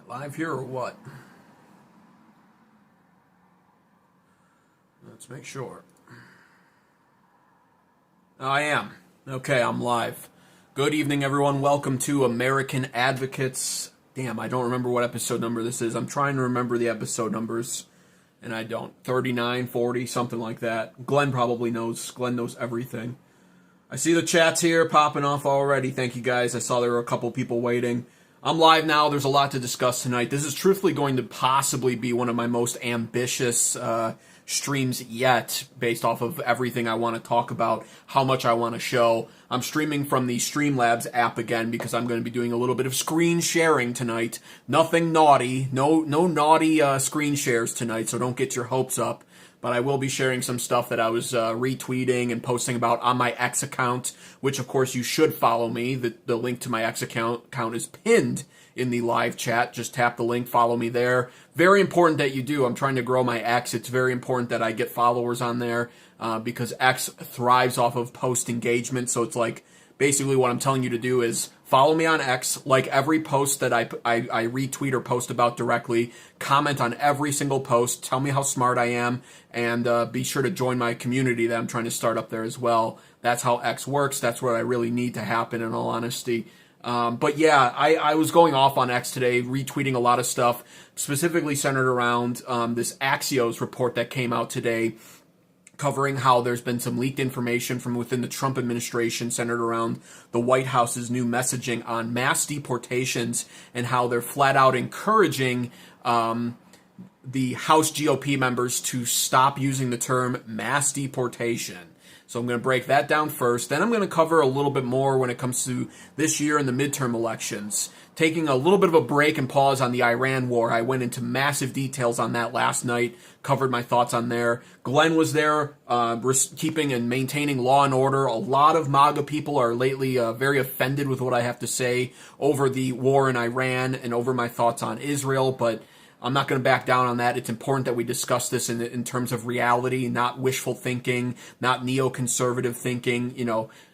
Live here or what? Let's make sure. I am. Okay, I'm live. Good evening, everyone. Welcome to American Advocates. Damn, I don't remember what episode number this is. I'm trying to remember the episode numbers, and I don't. 39, 40, something like that. Glenn probably knows. Glenn knows everything. I see the chats here popping off already. Thank you, guys. I saw there were a couple people waiting. I'm live now. There's a lot to discuss tonight. This is truthfully going to possibly be one of my most ambitious streams yet, based off of everything I want to talk about, how much I want to show. I'm streaming from the Streamlabs app again because I'm going to be doing a little bit of screen sharing tonight. Nothing naughty. No naughty screen shares tonight, so don't get your hopes up. But I will be sharing some stuff that I was retweeting and posting about on my X account, which, of course, you should follow me. The link to my X account is pinned in the live chat. Just tap the link, follow me there. Very important that you do. I'm trying to grow my X. It's very important that I get followers on there because X thrives off of post engagement. So it's like basically what I'm telling you to do is follow me on X, like every post that I retweet or post about directly, comment on every single post, tell me how smart I am, and be sure to join my community that I'm trying to start up there as well. That's how X works. That's what I really need to happen, in all honesty. But yeah, I was going off on X today, retweeting a lot of stuff, specifically centered around this Axios report that came out today, covering how there's been some leaked information from within the Trump administration centered around the White House's new messaging on mass deportations and how they're flat out encouraging the House GOP members to stop using the term mass deportation. So I'm going to break that down first. Then I'm going to cover a little bit more when it comes to this year and the midterm elections. Taking a little bit of a break and pause on the Iran war. I went into massive details on that last night, covered my thoughts on there. Glenn was there, keeping and maintaining law and order. A lot of MAGA people are lately very offended with what I have to say over the war in Iran and over my thoughts on Israel, but I'm not going to back down on that. It's important that we discuss this in terms of reality, not wishful thinking, not neoconservative thinking,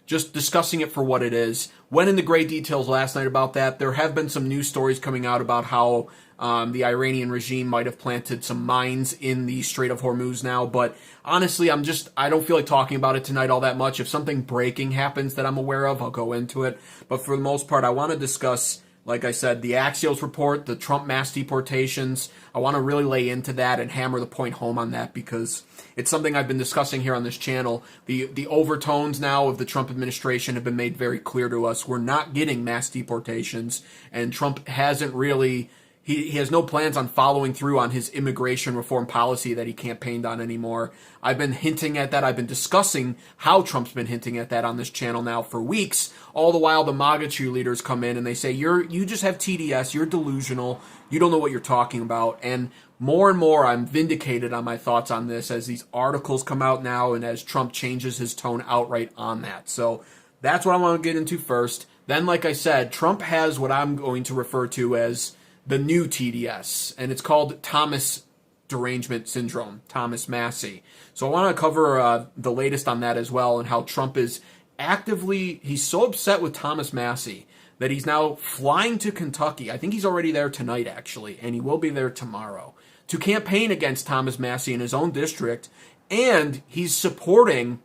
just discussing it for what it is. Went into great details last night about that. There have been some news stories coming out about how the Iranian regime might have planted some mines in the Strait of Hormuz now, but honestly, I don't feel like talking about it tonight all that much. If something breaking happens that I'm aware of, I'll go into it. But for the most part, I want to discuss, like I said, the Axios report, the Trump mass deportations. I want to really lay into that and hammer the point home on that because it's something I've been discussing here on this channel. The overtones now of the Trump administration have been made very clear to us. We're not getting mass deportations, and Trump hasn't really... He has no plans on following through on his immigration reform policy that he campaigned on anymore. I've been hinting at that. I've been discussing how Trump's been hinting at that on this channel now for weeks. All the while, the MAGA cheerleaders come in and they say, you just have TDS, you're delusional, you don't know what you're talking about. And more, I'm vindicated on my thoughts on this as these articles come out now and as Trump changes his tone outright on that. So that's what I want to get into first. Then, like I said, Trump has what I'm going to refer to as the new TDS, and it's called Thomas Derangement Syndrome, Thomas Massie. So I want to cover the latest on that as well, and how Trump is he's so upset with Thomas Massie that he's now flying to Kentucky. I think he's already there tonight, actually, and he will be there tomorrow, to campaign against Thomas Massie in his own district, and he's supporting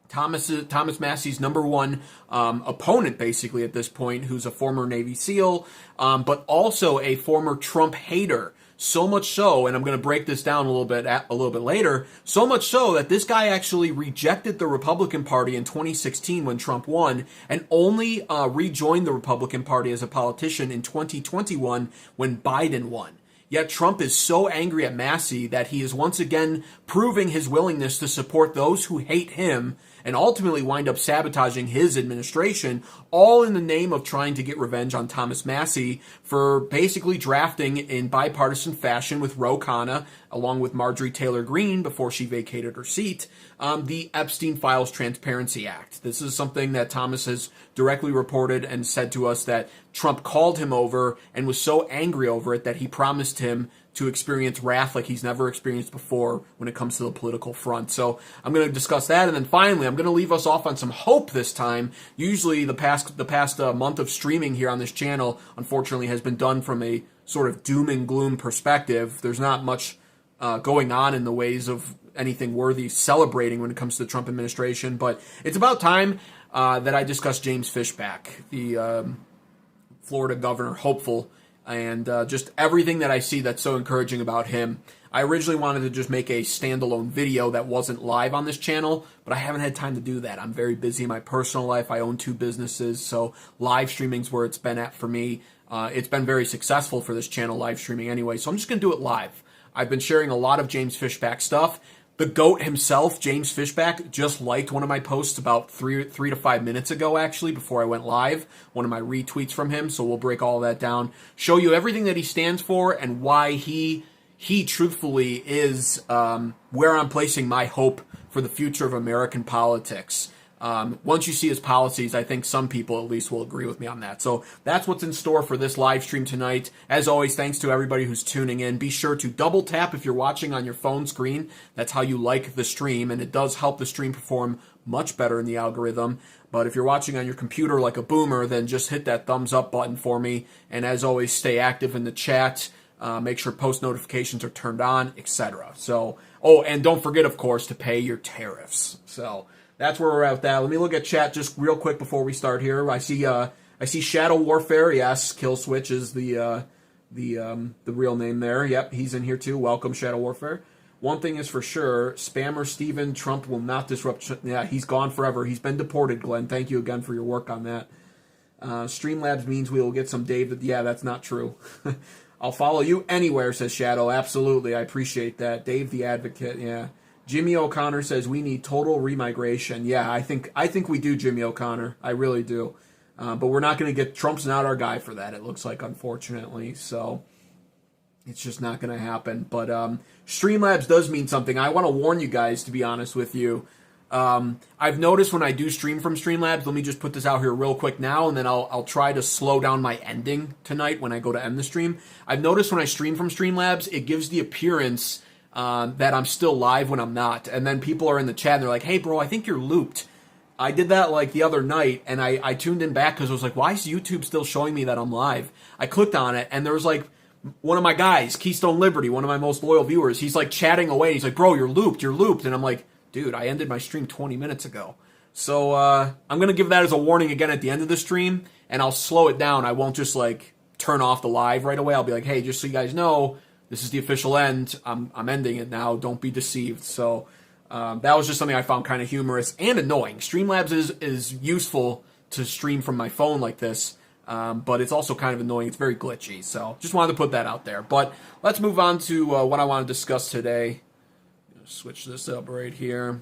Thomas Massie's number one opponent, basically, at this point, who's a former Navy SEAL, but also a former Trump hater. So much so, and I'm going to break this down a little bit later, so much so that this guy actually rejected the Republican Party in 2016 when Trump won, and only rejoined the Republican Party as a politician in 2021 when Biden won. Yet Trump is so angry at Massie that he is once again proving his willingness to support those who hate him and ultimately wind up sabotaging his administration, all in the name of trying to get revenge on Thomas Massie for basically drafting in bipartisan fashion with Ro Khanna, along with Marjorie Taylor Greene before she vacated her seat, the Epstein Files Transparency Act. This is something that Thomas has directly reported and said to us that Trump called him over and was so angry over it that he promised him to experience wrath like he's never experienced before when it comes to the political front. So I'm going to discuss that, and then finally I'm going to leave us off on some hope this time. Usually the past month of streaming here on this channel, unfortunately, has been done from a sort of doom and gloom perspective, there's not much going on in the ways of anything worthy celebrating when it comes to the Trump administration. But it's about time that I discuss James Fishback, the Florida governor, hopeful, and just everything that I see that's so encouraging about him. I originally wanted to just make a standalone video that wasn't live on this channel, but I haven't had time to do that. I'm very busy in my personal life. I own 2 businesses, so live streaming's where it's been at for me. It's been very successful for this channel, live streaming anyway, so I'm just going to do it live. I've been sharing a lot of James Fishback stuff. The GOAT himself, James Fishback, just liked one of my posts about 3 to 5 minutes ago, actually, before I went live. One of my retweets from him, so we'll break all of that down. Show you everything that he stands for and why he truthfully is where I'm placing my hope for the future of American politics. Once you see his policies, I think some people at least will agree with me on that. So that's what's in store for this live stream tonight. As always, thanks to everybody who's tuning in. Be sure to double tap if you're watching on your phone screen. That's how you like the stream, and it does help the stream perform much better in the algorithm. But if you're watching on your computer like a boomer, then just hit that thumbs up button for me. And as always, stay active in the chat. Make sure post notifications are turned on, etc. So, oh, and don't forget, of course, to pay your tariffs. So that's where we're at with that. Let me look at chat just real quick before we start here. I see Shadow Warfare. Yes, Killswitch is the real name there. Yep, he's in here too. Welcome, Shadow Warfare. One thing is for sure, spammer Steven, Trump will not disrupt. Yeah, he's gone forever. He's been deported, Glenn. Thank you again for your work on that. Streamlabs means we will get some Dave. Yeah, that's not true. I'll follow you anywhere, says Shadow. Absolutely, I appreciate that. Dave the Advocate, yeah. Jimmy O'Connor says we need total remigration. Yeah, I think we do, Jimmy O'Connor. I really do. But we're not going to get, Trump's not our guy for that, it looks like, unfortunately. So it's just not going to happen. But Streamlabs does mean something. I want to warn you guys, to be honest with you. I've noticed when I do stream from Streamlabs, let me just put this out here real quick now, and then I'll try to slow down my ending tonight when I go to end the stream. I've noticed when I stream from Streamlabs, it gives the appearance that I'm still live when I'm not. And then people are in the chat and they're like, hey, bro, I think you're looped. I did that like the other night, and I tuned in back because I was like, why is YouTube still showing me that I'm live? I clicked on it, and there was like one of my guys, Keystone Liberty, one of my most loyal viewers. He's like chatting away. He's like, bro, you're looped. And I'm like, dude, I ended my stream 20 minutes ago. So I'm going to give that as a warning again at the end of the stream, and I'll slow it down. I won't just like turn off the live right away. I'll be like, hey, just so you guys know, this is the official end. I'm ending it now. Don't be deceived. So that was just something I found kind of humorous and annoying. Streamlabs is useful to stream from my phone like this, but it's also kind of annoying. It's very glitchy. So just wanted to put that out there. But let's move on to what I want to discuss today. Switch this up right here.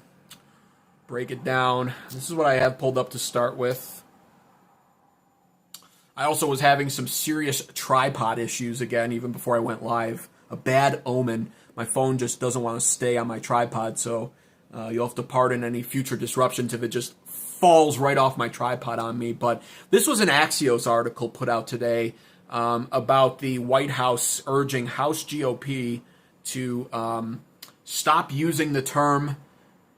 Break it down. This is what I have pulled up to start with. I also was having some serious tripod issues again, even before I went live. A bad omen. My phone just doesn't want to stay on my tripod, so you'll have to pardon any future disruptions if it just falls right off my tripod on me. But this was an Axios article put out today about the White House urging House GOP to stop using the term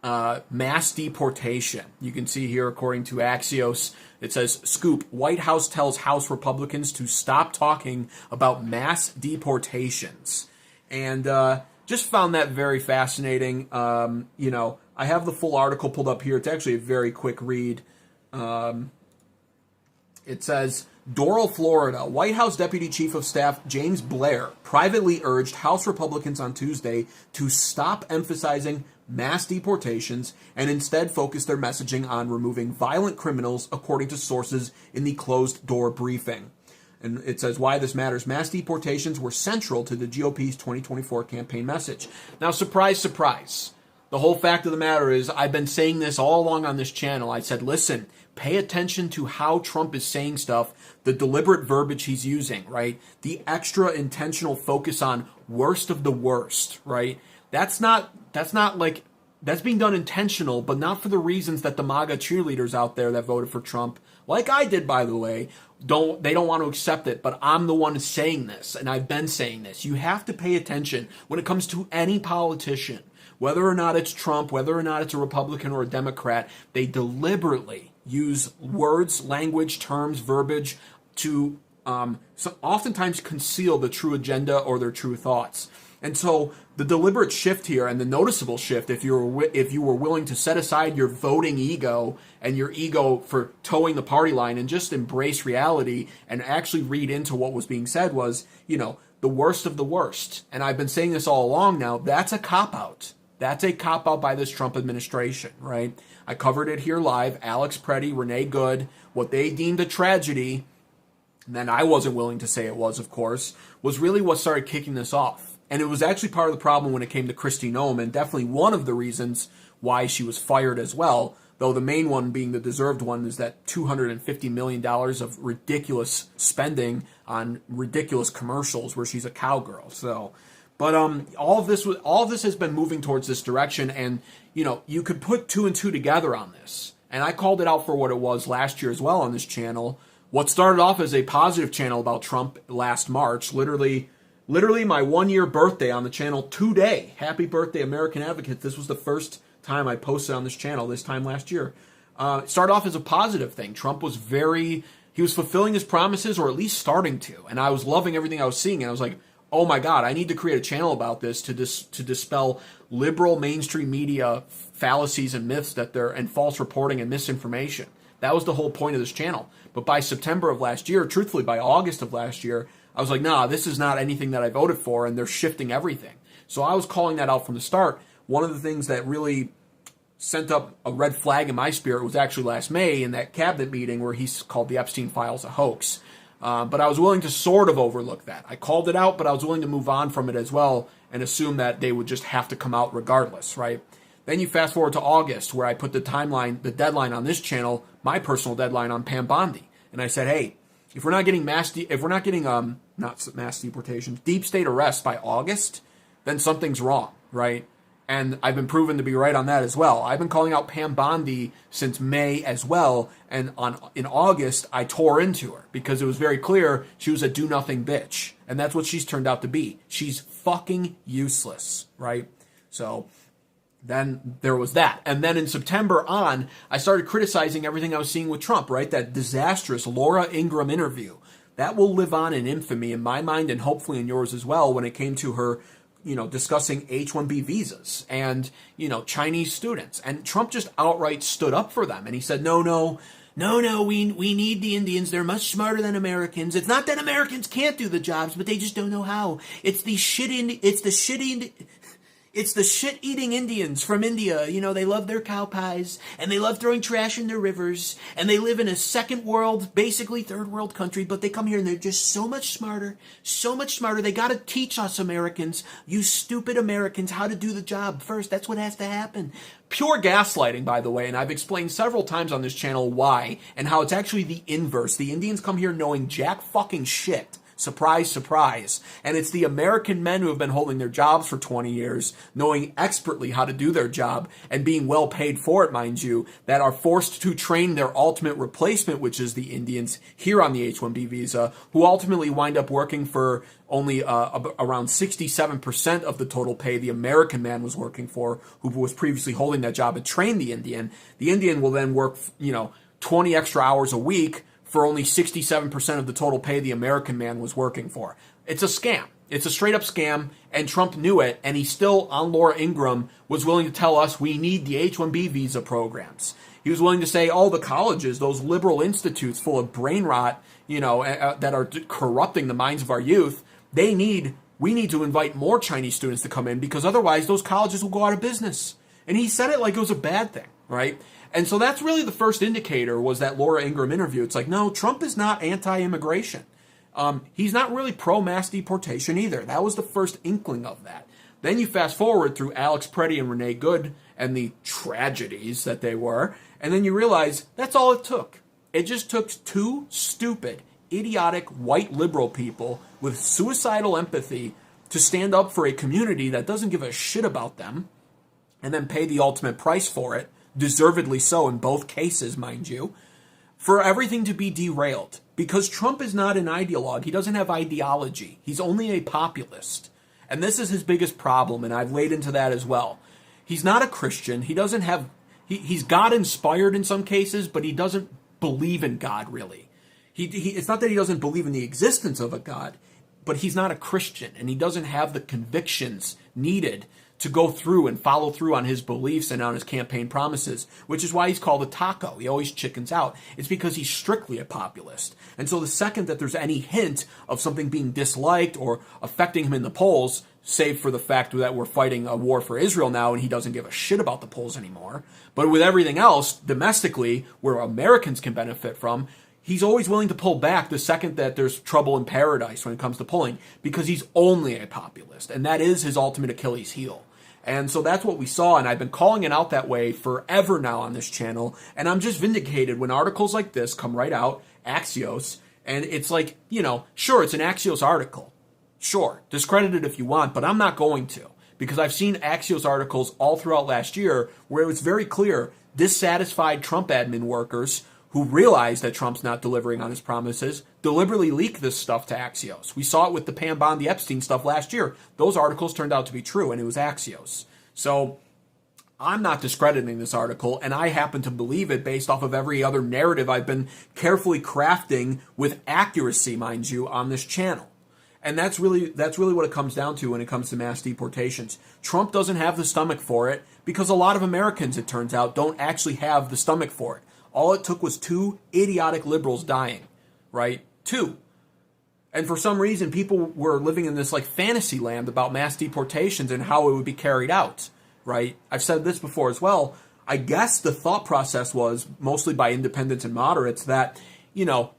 mass deportation. You can see here, according to Axios, it says, Scoop, White House tells House Republicans to stop talking about mass deportations. And just found that very fascinating. You know, I have the full article pulled up here. It's actually a very quick read. It says, Doral, Florida, White House Deputy Chief of Staff James Blair privately urged House Republicans on Tuesday to stop emphasizing mass deportations and instead focus their messaging on removing violent criminals, according to sources in the closed-door briefing. And it says why this matters. Mass deportations were central to the GOP's 2024 campaign message. Now, surprise, surprise. The whole fact of the matter is I've been saying this all along on this channel. I said, listen, pay attention to how Trump is saying stuff, the deliberate verbiage he's using, right? The extra intentional focus on worst of the worst, right? That's being done intentional, but not for the reasons that the MAGA cheerleaders out there that voted for Trump, like I did, by the way, don't want to accept it. But I'm the one saying this, and I've been saying this. You have to pay attention when it comes to any politician, whether or not it's Trump, whether or not it's a Republican or a Democrat. They deliberately use words, language, terms, verbiage to so oftentimes conceal the true agenda or their true thoughts. And so the deliberate shift here, and the noticeable shift, if you were willing to set aside your voting ego and your ego for towing the party line and just embrace reality and actually read into what was being said, was, the worst of the worst. And I've been saying this all along now. That's a cop-out. That's a cop-out by this Trump administration, right? I covered it here live. Alex Preddy, Renee Good, what they deemed a tragedy, and then I wasn't willing to say it was, of course, was really what started kicking this off. And it was actually part of the problem when it came to Kristi Noem, and definitely one of the reasons why she was fired as well, though the main one being the deserved one is that $250 million of ridiculous spending on ridiculous commercials where she's a cowgirl. So, but all of this has been moving towards this direction, and you could put two and two together on this. And I called it out for what it was last year as well on this channel. What started off as a positive channel about Trump last March, literally my 1 year birthday on the channel today. Happy birthday, American Advocates. This was the first time I posted on this channel this time last year. It started off as a positive thing. Trump was he was fulfilling his promises, or at least starting to. And I was loving everything I was seeing. And I was like, oh my God, I need to create a channel about this to dispel liberal mainstream media fallacies and myths and false reporting and misinformation. That was the whole point of this channel. But by September of last year, truthfully by August of last year, I was like, nah, this is not anything that I voted for, and they're shifting everything. So I was calling that out from the start. One of the things that really sent up a red flag in my spirit was actually last May in that cabinet meeting where he called the Epstein files a hoax. But I was willing to sort of overlook that. I called it out, but I was willing to move on from it as well and assume that they would just have to come out regardless, right? Then you fast forward to August, where I put the deadline on this channel, my personal deadline on Pam Bondi. And I said, hey, if we're not getting not mass deportations, deep state arrests by August, then something's wrong, right? And I've been proven to be right on that as well. I've been calling out Pam Bondi since May as well, and in August, I tore into her because it was very clear she was a do-nothing bitch, and that's what she's turned out to be. She's fucking useless, right? So then there was that. And then in September on, I started criticizing everything I was seeing with Trump, right? That disastrous Laura Ingraham interview. That will live on in infamy in my mind and hopefully in yours as well when it came to her, discussing H-1B visas and, Chinese students. And Trump just outright stood up for them. And he said, no, we need the Indians. They're much smarter than Americans. It's not that Americans can't do the jobs, but they just don't know how. It's the shit-eating Indians from India. They love their cow pies, and they love throwing trash in their rivers, and they live in a second world, basically third world country, but they come here and they're just so much smarter. They got to teach us Americans, you stupid Americans, how to do the job first. That's what has to happen. Pure gaslighting, by the way, and I've explained several times on this channel why, and how it's actually the inverse. The Indians come here knowing jack fucking shit. Surprise, surprise. And it's the American men who have been holding their jobs for 20 years, knowing expertly how to do their job and being well paid for it, mind you, that are forced to train their ultimate replacement, which is the Indians here on the H-1B visa, who ultimately wind up working for only around 67% of the total pay the American man was working for, who was previously holding that job and trained the Indian. The Indian will then work, 20 extra hours a week for only 67% of the total pay the American man was working for. It's a scam. It's a straight up scam, and Trump knew it, and he still, on Laura Ingraham, was willing to tell us we need the H-1B visa programs. He was willing to say, the colleges, those liberal institutes full of brain rot, that are corrupting the minds of our youth, we need to invite more Chinese students to come in because otherwise those colleges will go out of business. And he said it like it was a bad thing, right? And so that's really the first indicator was that Laura Ingraham interview. It's like, no, Trump is not anti-immigration. He's not really pro-mass deportation either. That was the first inkling of that. Then you fast forward through Alex Preddy and Renee Good and the tragedies that they were, and then you realize that's all it took. It just took two stupid, idiotic, white liberal people with suicidal empathy to stand up for a community that doesn't give a shit about them and then pay the ultimate price for it, deservedly so in both cases, mind you, for everything to be derailed. Because Trump is not an ideologue. He doesn't have ideology. He's only a populist. And this is his biggest problem, and I've laid into that as well. He's not a Christian. He doesn't have... He's God-inspired in some cases, but he doesn't believe in God, really. It's not that he doesn't believe in the existence of a God, but he's not a Christian, and he doesn't have the convictions needed to go through and follow through on his beliefs and on his campaign promises, which is why he's called a taco. He always chickens out. It's because he's strictly a populist. And so the second that there's any hint of something being disliked or affecting him in the polls, save for the fact that we're fighting a war for Israel now and he doesn't give a shit about the polls anymore, but with everything else domestically where Americans can benefit from, he's always willing to pull back the second that there's trouble in paradise when it comes to polling, because he's only a populist, and that is his ultimate Achilles heel. And so that's what we saw, and I've been calling it out that way forever now on this channel, and I'm just vindicated when articles like this come right out, Axios, and it's like, sure, it's an Axios article. Sure, discredit it if you want, but I'm not going to, because I've seen Axios articles all throughout last year where it was very clear dissatisfied Trump admin workers who realize that Trump's not delivering on his promises deliberately leak this stuff to Axios. We saw it with the Pam Bondi Epstein stuff last year. Those articles turned out to be true, and it was Axios. So I'm not discrediting this article, and I happen to believe it based off of every other narrative I've been carefully crafting with accuracy, mind you, on this channel. And that's really what it comes down to when it comes to mass deportations. Trump doesn't have the stomach for it because a lot of Americans, it turns out, don't actually have the stomach for it. All it took was 2 idiotic liberals dying, right? 2. And for some reason, people were living in this like fantasy land about mass deportations and how it would be carried out, right? I've said this before as well. I guess the thought process was, mostly by independents and moderates, that,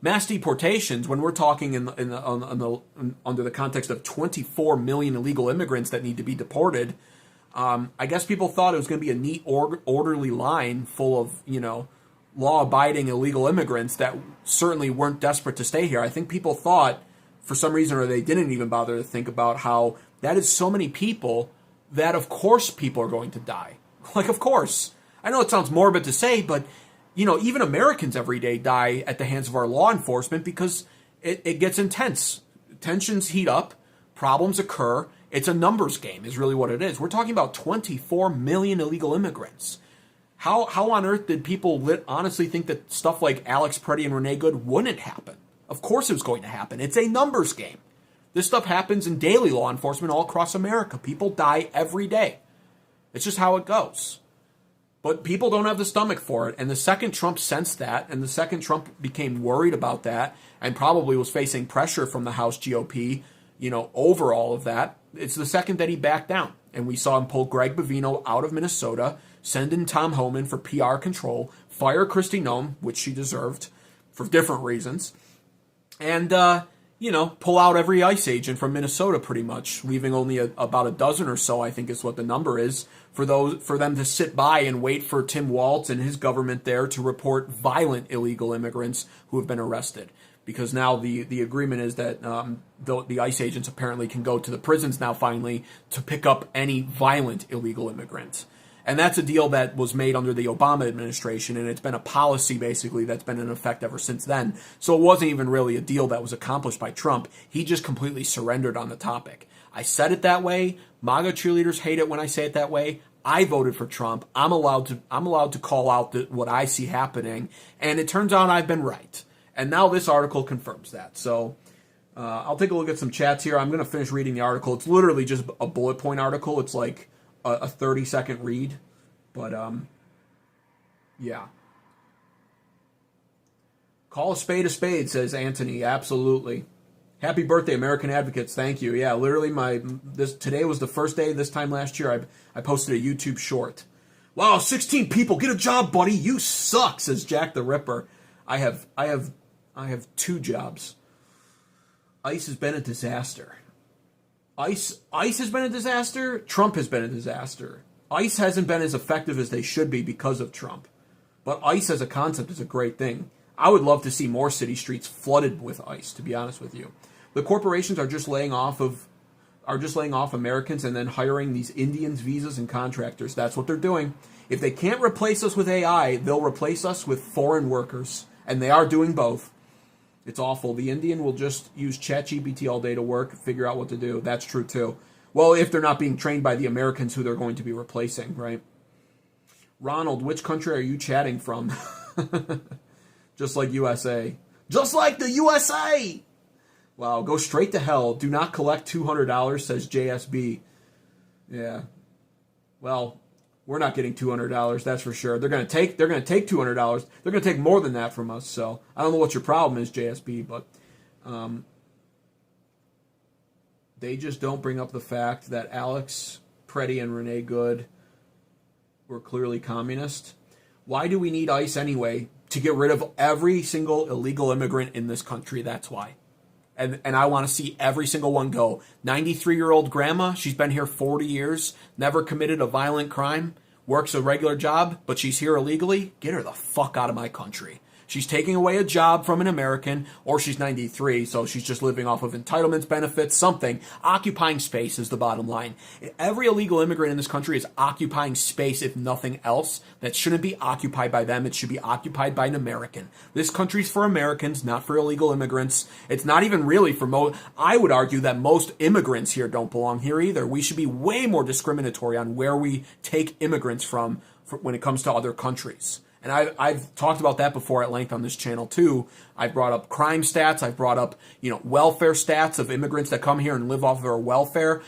mass deportations, when we're talking under the context of 24 million illegal immigrants that need to be deported, I guess people thought it was going to be a neat, orderly line full of, law-abiding illegal immigrants that certainly weren't desperate to stay here. I think people thought, for some reason, or they didn't even bother to think about how that is so many people that, of course, people are going to die. Like, of course. I know it sounds morbid to say, but, even Americans every day die at the hands of our law enforcement because it gets intense. Tensions heat up, problems occur. It's a numbers game is really what it is. We're talking about 24 million illegal immigrants. How on earth did people honestly think that stuff like Alex Preddy and Renee Good wouldn't happen? Of course it was going to happen. It's a numbers game. This stuff happens in daily law enforcement all across America. People die every day. It's just how it goes. But people don't have the stomach for it. And the second Trump sensed that, and the second Trump became worried about that, and probably was facing pressure from the House GOP, over all of that, it's the second that he backed down. And we saw him pull Greg Bovino out of Minnesota, send in Tom Homan for PR control, fire Kristi Noem, which she deserved for different reasons, and, pull out every ICE agent from Minnesota pretty much, leaving only about a dozen or so, I think is what the number is, for them to sit by and wait for Tim Walz and his government there to report violent illegal immigrants who have been arrested. Because now the agreement is that the ICE agents apparently can go to the prisons now finally to pick up any violent illegal immigrant. And that's a deal that was made under the Obama administration, and it's been a policy, basically, that's been in effect ever since then. So it wasn't even really a deal that was accomplished by Trump. He just completely surrendered on the topic. I said it that way. MAGA cheerleaders hate it when I say it that way. I voted for Trump. I'm allowed to call out what I see happening, and it turns out I've been right. And now this article confirms that. So I'll take a look at some chats here. I'm going to finish reading the article. It's literally just a bullet point article. It's like a 30-second read. But, yeah. Call a spade, says Anthony. Absolutely. Happy birthday, American Advocates. Thank you. Yeah, literally today was the first day this time last year I posted a YouTube short. Wow, 16 people. Get a job, buddy. You suck, says Jack the Ripper. I have 2 jobs. ICE has been a disaster. ICE has been a disaster. Trump has been a disaster. ICE hasn't been as effective as they should be because of Trump. But ICE as a concept is a great thing. I would love to see more city streets flooded with ICE, to be honest with you. The corporations are just laying off Americans and then hiring these Indians, visas, and contractors. That's what they're doing. If they can't replace us with AI, they'll replace us with foreign workers. And they are doing both. It's awful. The Indian will just use ChatGPT all day to work, figure out what to do. That's true, too. Well, if they're not being trained by the Americans who they're going to be replacing, right? Ronald, which country are you chatting from? Just like USA. Just like the USA. Wow, go straight to hell. Do not collect $200, says JSB. Yeah. Well, we're not getting $200, that's for sure. They're gonna take $200. They're gonna take more than that from us. So I don't know what your problem is, JSB, but they just don't bring up the fact that Alex Preddy and Renee Good were clearly communist. Why do we need ICE anyway? To get rid of every single illegal immigrant in this country. That's why. And I want to see every single one go. 93-year-old grandma, she's been here 40 years, never committed a violent crime, works a regular job, but she's here illegally. Get her the fuck out of my country. She's taking away a job from an American, or she's 93, so she's just living off of entitlements, benefits, something. Occupying space is the bottom line. Every illegal immigrant in this country is occupying space, if nothing else. That shouldn't be occupied by them. It should be occupied by an American. This country's for Americans, not for illegal immigrants. It's not even really for most. I would argue that most immigrants here don't belong here either. We should be way more discriminatory on where we take immigrants from when it comes to other countries. And I've talked about that before at length on this channel too. I've brought up crime stats. I've brought up, welfare stats of immigrants that come here and live off their welfare.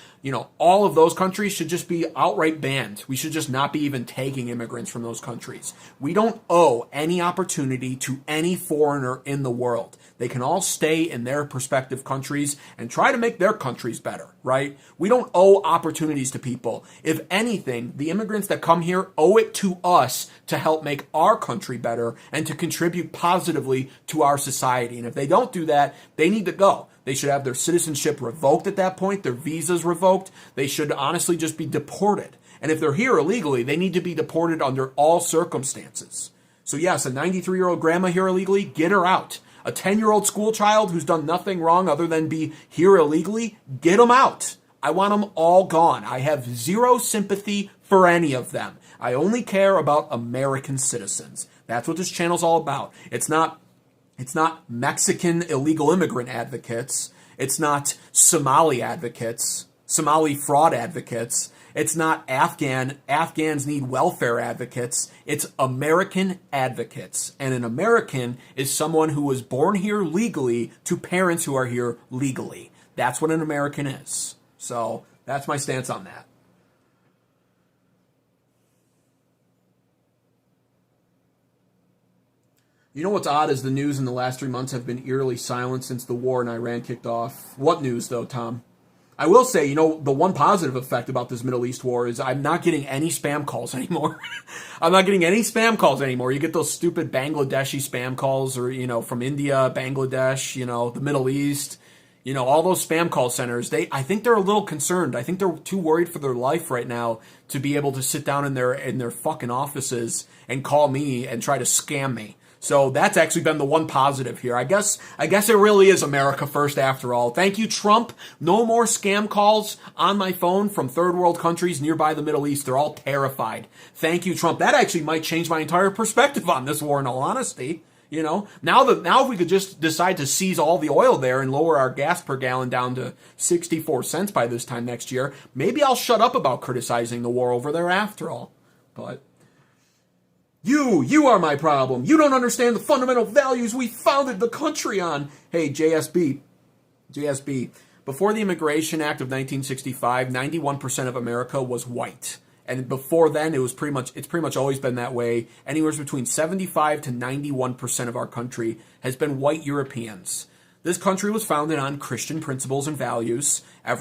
All of those countries should just be outright banned. We should just not be even taking immigrants from those countries. We don't owe any opportunity to any foreigner in the world. They can all stay in their respective countries and try to make their countries better, right? We don't owe opportunities to people. If anything, the immigrants that come here owe it to us to help make our country better and to contribute positively to our society. And if they don't do that, they need to go. They should have their citizenship revoked at that point, their visas revoked. They should honestly just be deported. And if they're here illegally, they need to be deported under all circumstances. So yes, a 93-year-old grandma here illegally, get her out. A 10-year-old school child who's done nothing wrong other than be here illegally, get them out. I want them all gone. I have zero sympathy for any of them. I only care about American citizens. That's what this channel's all about. It's not Mexican illegal immigrant advocates. It's not Somali advocates, Somali fraud advocates. It's not Afghans need welfare advocates. It's American advocates. And an American is someone who was born here legally to parents who are here legally. That's what an American is. So that's my stance on that. You know what's odd is the news in the last 3 months have been eerily silent since the war in Iran kicked off. What news, though, Tom? I will say, the one positive effect about this Middle East war is I'm not getting any spam calls anymore. I'm not getting any spam calls anymore. You get those stupid Bangladeshi spam calls or, from India, Bangladesh, the Middle East, all those spam call centers. I think they're a little concerned. I think they're too worried for their life right now to be able to sit down in their fucking offices and call me and try to scam me. So that's actually been the one positive here. I guess it really is America first after all. Thank you, Trump. No more scam calls on my phone from third world countries nearby the Middle East. They're all terrified. Thank you, Trump. That actually might change my entire perspective on this war, in all honesty. Now if we could just decide to seize all the oil there and lower our gas per gallon down to 64 cents by this time next year, maybe I'll shut up about criticizing the war over there after all. But You are my problem. You don't understand the fundamental values we founded the country on. Hey, JSB. Before the Immigration Act of 1965, 91% of America was white. And before then, it's pretty much always been that way. Anywhere between 75 to 91% of our country has been white Europeans. This country was founded on Christian principles and values. 8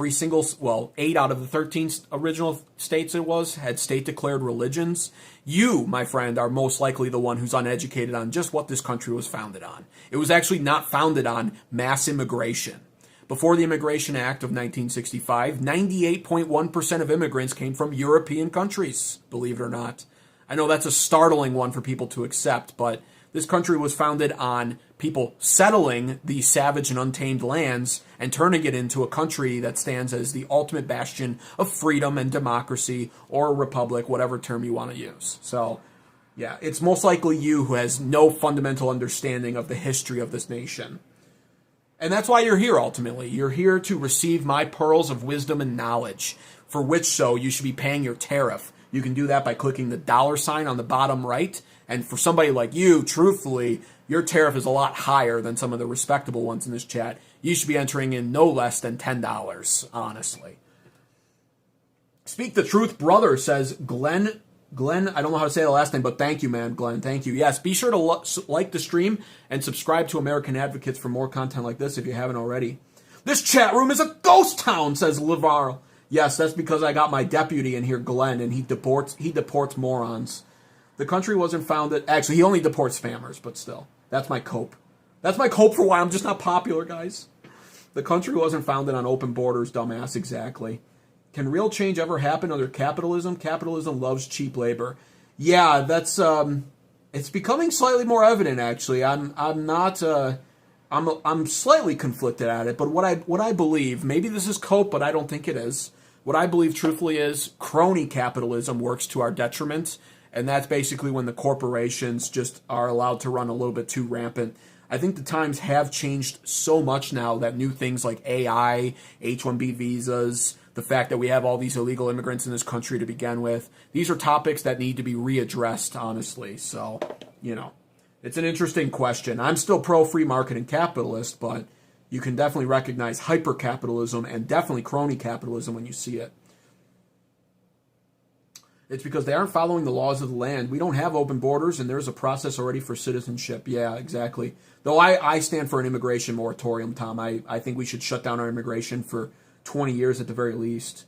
out of the 13 original states had state-declared religions. You, my friend, are most likely the one who's uneducated on just what this country was founded on. It was actually not founded on mass immigration. Before the Immigration Act of 1965, 98.1% of immigrants came from European countries, believe it or not. I know that's a startling one for people to accept, but this country was founded on people settling these savage and untamed lands and turning it into a country that stands as the ultimate bastion of freedom and democracy, or a republic, whatever term you want to use. So, yeah, it's most likely you who has no fundamental understanding of the history of this nation. And that's why you're here, ultimately. You're here to receive my pearls of wisdom and knowledge, for which so you should be paying your tariff. You can do that by clicking the $ sign on the bottom right. And for somebody like you, truthfully, your tariff is a lot higher than some of the respectable ones in this chat. You should be entering in no less than $10, honestly. Speak the Truth Brother says, Glenn, I don't know how to say the last name, but thank you, man, Glenn. Thank you. Yes, be sure to like the stream and subscribe to American Advocates for more content like this if you haven't already. This chat room is a ghost town, says LeVar. Yes, that's because I got my deputy in here, Glenn, and he deports morons. The country wasn't founded... Actually, he only deports spammers, but still. That's my cope. That's my cope for why I'm just not popular, guys. The country wasn't founded on open borders, dumbass, exactly. Can real change ever happen under capitalism? Capitalism loves cheap labor. Yeah, that's it's becoming slightly more evident actually. I'm slightly conflicted at it, but what I believe, maybe this is cope, but I don't think it is. What I believe truthfully is crony capitalism works to our detriment, and that's basically when the corporations just are allowed to run a little bit too rampant. I think the times have changed so much now that new things like AI, H-1B visas, the fact that we have all these illegal immigrants in this country to begin with, these are topics that need to be readdressed, honestly. So, it's an interesting question. I'm still pro-free market and capitalist, but you can definitely recognize hyper-capitalism and definitely crony capitalism when you see it. It's because they aren't following the laws of the land. We don't have open borders, and there's a process already for citizenship. Yeah, exactly. Though I stand for an immigration moratorium, Tom. I think we should shut down our immigration for 20 years at the very least.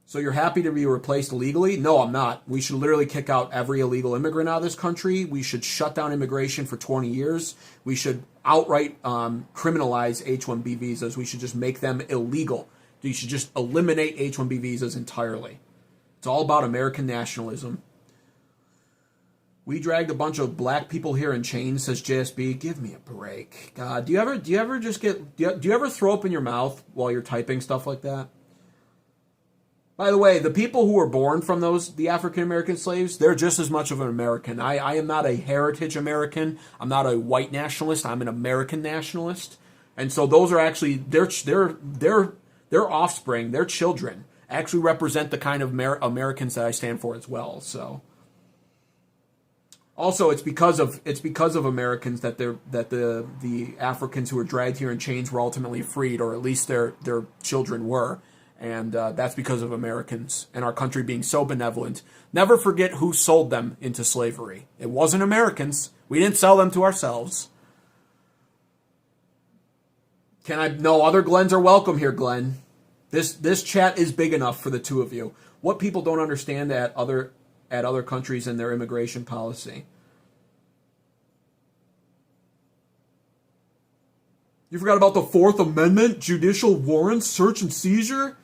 So you're happy to be replaced illegally? No, I'm not. We should literally kick out every illegal immigrant out of this country. We should shut down immigration for 20 years. We should outright criminalize H-1B visas. We should just make them illegal. You should just eliminate H-1B visas entirely. It's all about American nationalism. We dragged a bunch of black people here in chains, says JSB. Give me a break. God, do you ever throw up in your mouth while you're typing stuff like that? By the way, the people who were born from the African American slaves, they're just as much of an American. I am not a heritage American. I'm not a white nationalist. I'm an American nationalist. And so those are actually their offspring, their children actually represent the kind of Americans that I stand for as well. So also it's because of Americans that the Africans who were dragged here in chains were ultimately freed, or at least their children were. And that's because of Americans and our country being so benevolent. Never forget who sold them into slavery. It wasn't Americans. We didn't sell them to ourselves. No, other Glens are welcome here, Glenn. This chat is big enough for the two of you. What people don't understand at other countries and their immigration policy. You forgot about the Fourth Amendment, judicial warrants, search and seizure?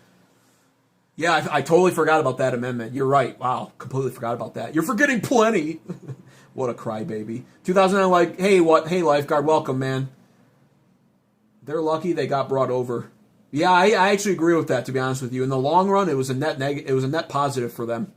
Yeah, I totally forgot about that amendment. You're right. Wow, completely forgot about that. You're forgetting plenty. What a crybaby. 2009, hey, lifeguard, welcome, man. They're lucky they got brought over. Yeah, I actually agree with that, to be honest with you. In the long run, it was a net positive for them.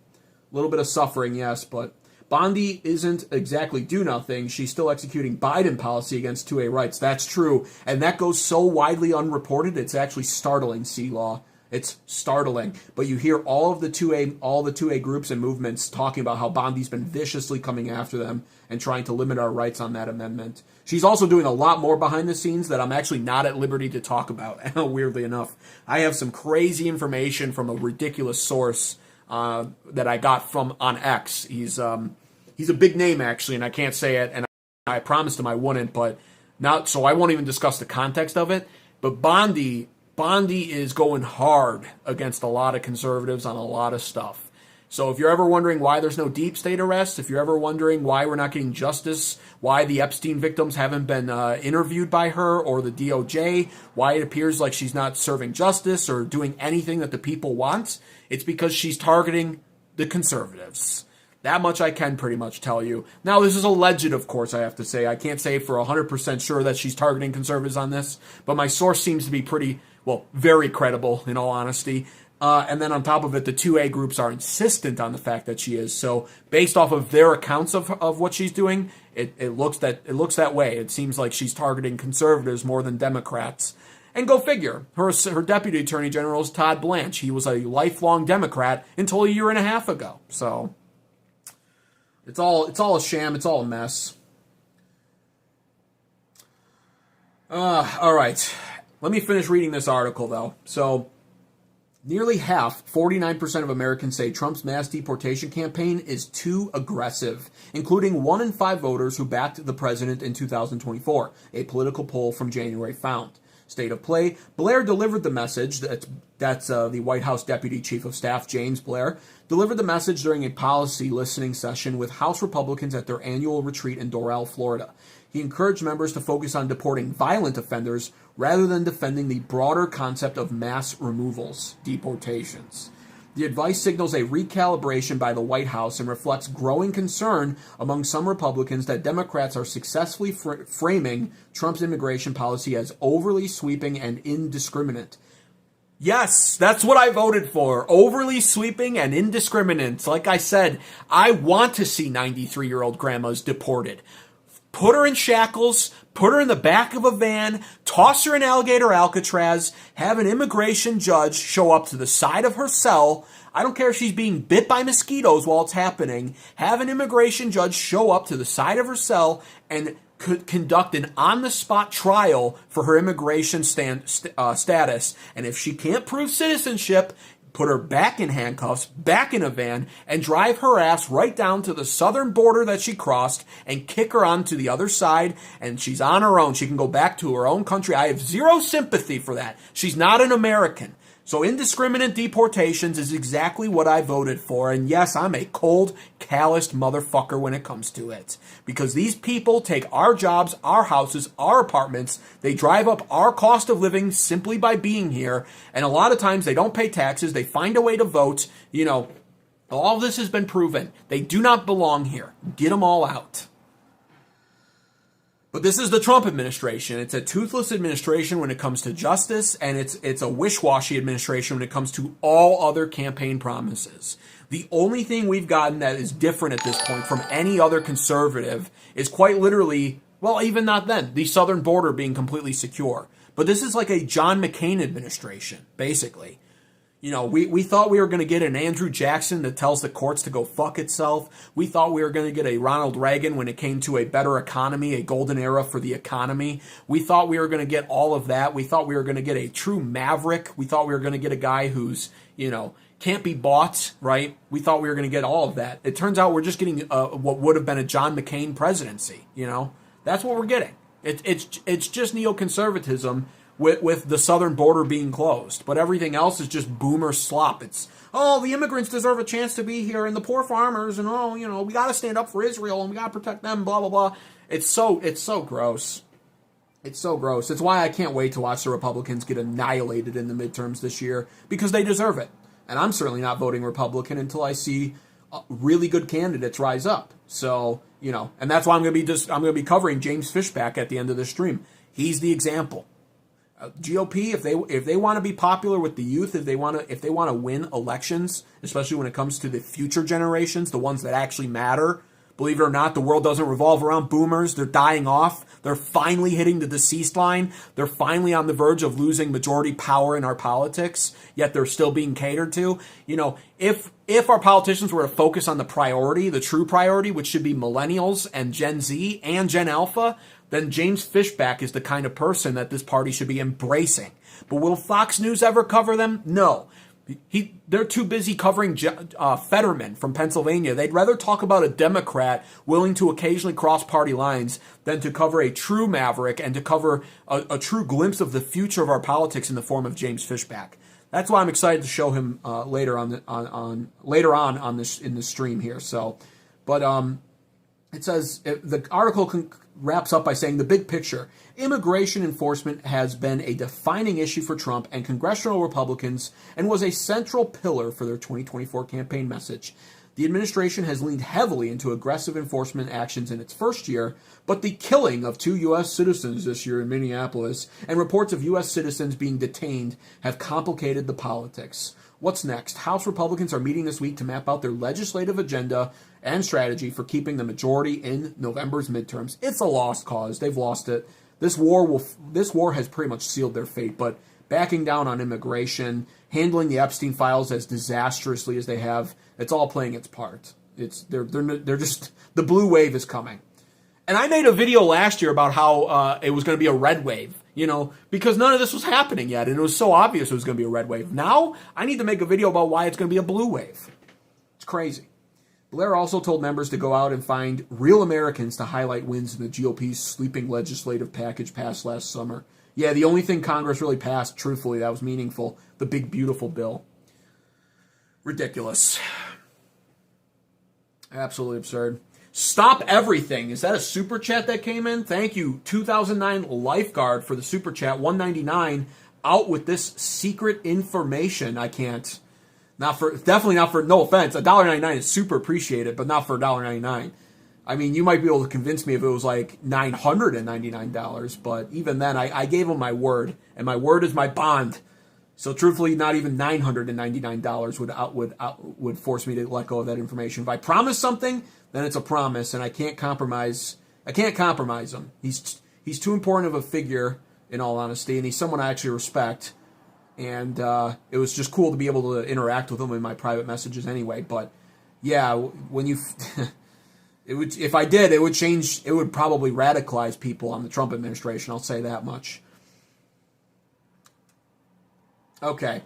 A little bit of suffering, yes, but Bondi isn't exactly do nothing. She's still executing Biden policy against 2A rights. That's true, and that goes so widely unreported, it's actually startling, C-Law. It's startling. But you hear all the 2A groups and movements talking about how Bondi's been viciously coming after them and trying to limit our rights on that amendment. She's also doing a lot more behind the scenes that I'm actually not at liberty to talk about, weirdly enough. I have some crazy information from a ridiculous source that I got on X. He's a big name, actually, and I can't say it, and I promised him I wouldn't, but now, so I won't even discuss the context of it. But Bondi is going hard against a lot of conservatives on a lot of stuff. So if you're ever wondering why there's no deep state arrests, if you're ever wondering why we're not getting justice, why the Epstein victims haven't been interviewed by her or the DOJ, why it appears like she's not serving justice or doing anything that the people want, it's because she's targeting the conservatives. That much I can pretty much tell you. Now, this is alleged, of course, I have to say. I can't say for 100% sure that she's targeting conservatives on this, but my source seems to be very credible, in all honesty. And then on top of it, the 2A groups are insistent on the fact that she is. So based off of their accounts of what she's doing, it looks that way. It seems like she's targeting conservatives more than Democrats. And go figure. Her deputy attorney general is Todd Blanche. He was a lifelong Democrat until a year and a half ago. So it's all a sham. It's all a mess. All right. Let me finish reading this article, though. So, nearly half, 49% of Americans say Trump's mass deportation campaign is too aggressive, including 1 in 5 voters who backed the president in 2024, a political poll from January found. State of play, Blair delivered the message, that's the White House Deputy Chief of Staff, James Blair, delivered the message during a policy listening session with House Republicans at their annual retreat in Doral, Florida. He encouraged members to focus on deporting violent offenders rather than defending the broader concept of mass removals, deportations. The advice signals a recalibration by the White House and reflects growing concern among some Republicans that Democrats are successfully framing Trump's immigration policy as overly sweeping and indiscriminate. Yes, that's what I voted for. Overly sweeping and indiscriminate. Like I said, I want to see 93-year-old grandmas deported. Put her in shackles, put her in the back of a van, toss her in alligator Alcatraz, have an immigration judge show up to the side of her cell. I don't care if she's being bit by mosquitoes while it's happening. Have an immigration judge show up to the side of her cell and conduct an on-the-spot trial for her immigration status. And if she can't prove citizenship, put her back in handcuffs, back in a van, and drive her ass right down to the southern border that she crossed and kick her onto the other side, and she's on her own. She can go back to her own country. I have zero sympathy for that. She's not an American. So indiscriminate deportations is exactly what I voted for. And yes, I'm a cold, calloused motherfucker when it comes to it. Because these people take our jobs, our houses, our apartments. They drive up our cost of living simply by being here. And a lot of times they don't pay taxes. They find a way to vote. You know, all this has been proven. They do not belong here. Get them all out. But this is the Trump administration. It's a toothless administration when it comes to justice, and it's a wish-washy administration when it comes to all other campaign promises. The only thing we've gotten that is different at this point from any other conservative is quite literally, well, even not then, the southern border being completely secure. But this is like a John McCain administration, basically. You know, we thought we were going to get an Andrew Jackson that tells the courts to go fuck itself. We thought we were going to get a Ronald Reagan when it came to a better economy, a golden era for the economy. We thought we were going to get all of that. We thought we were going to get a true maverick. We thought we were going to get a guy who's, you know, can't be bought, right? We thought we were going to get all of that. It turns out we're just getting what would have been a John McCain presidency, you know? That's what we're getting. It's just neoconservatism with the southern border being closed. But everything else is just boomer slop. It's, oh, the immigrants deserve a chance to be here, and the poor farmers, and, oh, you know, we got to stand up for Israel, and we got to protect them, blah, blah, blah. It's so gross. It's so gross. It's why I can't wait to watch the Republicans get annihilated in the midterms this year, because they deserve it. And I'm certainly not voting Republican until I see really good candidates rise up. So, you know, and that's why I'm going to be covering James Fishback at the end of the stream. He's the example. GOP, if they want to be popular with the youth, if they want to win elections, especially when it comes to the future generations, the ones that actually matter. Believe it or not, the world doesn't revolve around boomers. They're dying off. They're finally hitting the deceased line. They're finally on the verge of losing majority power in our politics, yet they're still being catered to. You know, if our politicians were to focus on the priority, the true priority, which should be millennials and Gen Z and Gen Alpha, then James Fishback is the kind of person that this party should be embracing. But will Fox News ever cover them? No. They're too busy covering Fetterman from Pennsylvania. They'd rather talk about a Democrat willing to occasionally cross party lines than to cover a true maverick and to cover a true glimpse of the future of our politics in the form of James Fishback. That's why I'm excited to show him later on this in the stream here. So, but it says the article wraps up by saying the big picture. Immigration enforcement has been a defining issue for Trump and congressional Republicans and was a central pillar for their 2024 campaign message. The administration has leaned heavily into aggressive enforcement actions in its first year, but the killing of 2 U.S. citizens this year in Minneapolis and reports of U.S. citizens being detained have complicated the politics. What's next? House Republicans are meeting this week to map out their legislative agenda and strategy for keeping the majority in November's midterms. It's a lost cause. They've lost it. This war has pretty much sealed their fate, but backing down on immigration, handling the Epstein files as disastrously as they have, it's all playing its part. They're just, the blue wave is coming. And I made a video last year about how it was going to be a red wave. because none of this was happening yet, and it was so obvious it was going to be a red wave. Now, I need to make a video about why it's going to be a blue wave. It's crazy. Blair also told members to go out and find real Americans to highlight wins in the GOP's sleeping legislative package passed last summer. Yeah, the only thing Congress really passed, truthfully, that was meaningful, the big, beautiful bill. Ridiculous. Absolutely absurd. Stop everything. Is that a super chat that came in? Thank you. 2009 Lifeguard for the super chat. $1.99. Out with this secret information. I can't. Definitely not for, no offense. $1.99 is super appreciated, but not for $1.99. I mean, you might be able to convince me if it was like $999, but even then, I gave him my word, and my word is my bond. So truthfully, not even $999 would force me to let go of that information. If I promise something, then it's a promise, and I can't compromise. I can't compromise him. He's too important of a figure, in all honesty, and he's someone I actually respect. And it was just cool to be able to interact with him in my private messages anyway. But yeah, when you, if I did, it would change. It would probably radicalize people on the Trump administration. I'll say that much. Okay.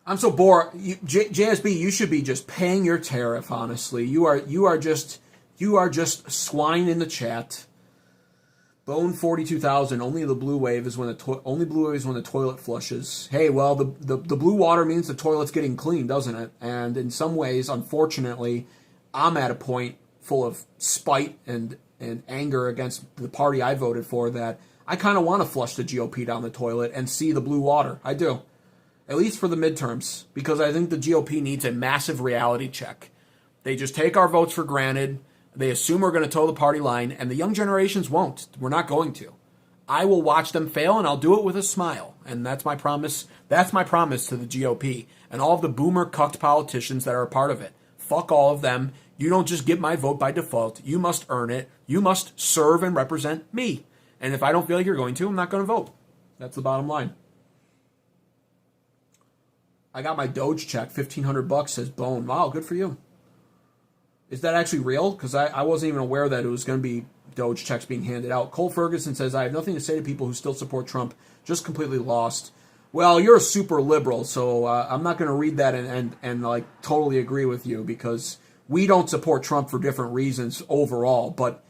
I'm so bored. JSB, you should be just paying your tariff. Honestly, you are just swine in the chat. Bone 42,000. Only the blue wave is when the toilet flushes. Hey, well, the blue water means the toilet's getting clean, doesn't it? And in some ways, unfortunately, I'm at a point full of spite and anger against the party I voted for that I kind of want to flush the GOP down the toilet and see the blue water. I do. At least for the midterms, because I think the GOP needs a massive reality check. They just take our votes for granted. They assume we're going to toe the party line, and the young generations won't. We're not going to. I will watch them fail, and I'll do it with a smile. And that's my promise. That's my promise to the GOP and all of the boomer cucked politicians that are a part of it. Fuck all of them. You don't just get my vote by default. You must earn it. You must serve and represent me. And if I don't feel like you're going to, I'm not going to vote. That's the bottom line. I got my Doge check, $1,500, says Bone. Wow, good for you. Is that actually real? Because I wasn't even aware that it was going to be Doge checks being handed out. Cole Ferguson says, I have nothing to say to people who still support Trump, just completely lost. Well, you're a super liberal, so I'm not going to read that and like totally agree with you, because we don't support Trump for different reasons overall. But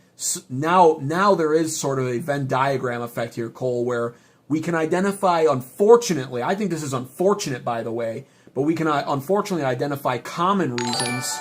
now there is sort of a Venn diagram effect here, Cole, where we can identify, unfortunately, I think this is unfortunate, by the way, but we can unfortunately identify common reasons,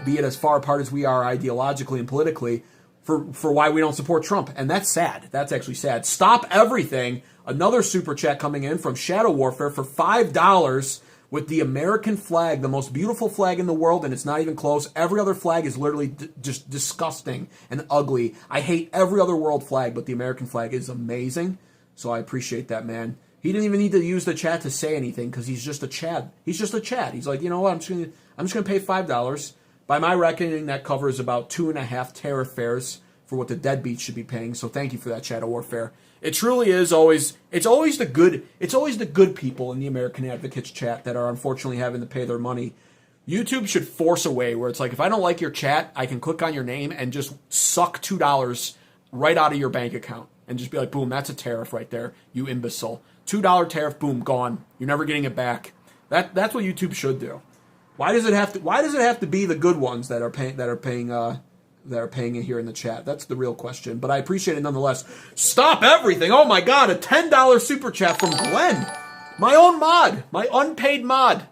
be it as far apart as we are ideologically and politically, for why we don't support Trump. And that's sad. That's actually sad. Stop everything. Another super chat coming in from Shadow Warfare for $5 with the American flag, the most beautiful flag in the world, and it's not even close. Every other flag is literally just disgusting and ugly. I hate every other world flag, but the American flag is amazing. So I appreciate that, man. He didn't even need to use the chat to say anything, because he's just a Chad. He's just a Chad. He's like, you know what? I'm just gonna pay $5. By my reckoning, that covers about 2.5 tariff fares for what the deadbeats should be paying. So thank you for that, Shadow Warfare. It truly is always the good people in the American Advocates chat that are unfortunately having to pay their money. YouTube should force a way where it's like, if I don't like your chat, I can click on your name and just suck $2 right out of your bank account and just be like, boom, that's a tariff right there, you imbecile. $2 tariff, boom, gone. You're never getting it back. That's what YouTube should do. Why does it have to be the good ones that are paying it here in the chat? That's the real question. But I appreciate it nonetheless. Stop everything. Oh my God, a $10 super chat from Glenn. My own mod, my unpaid mod.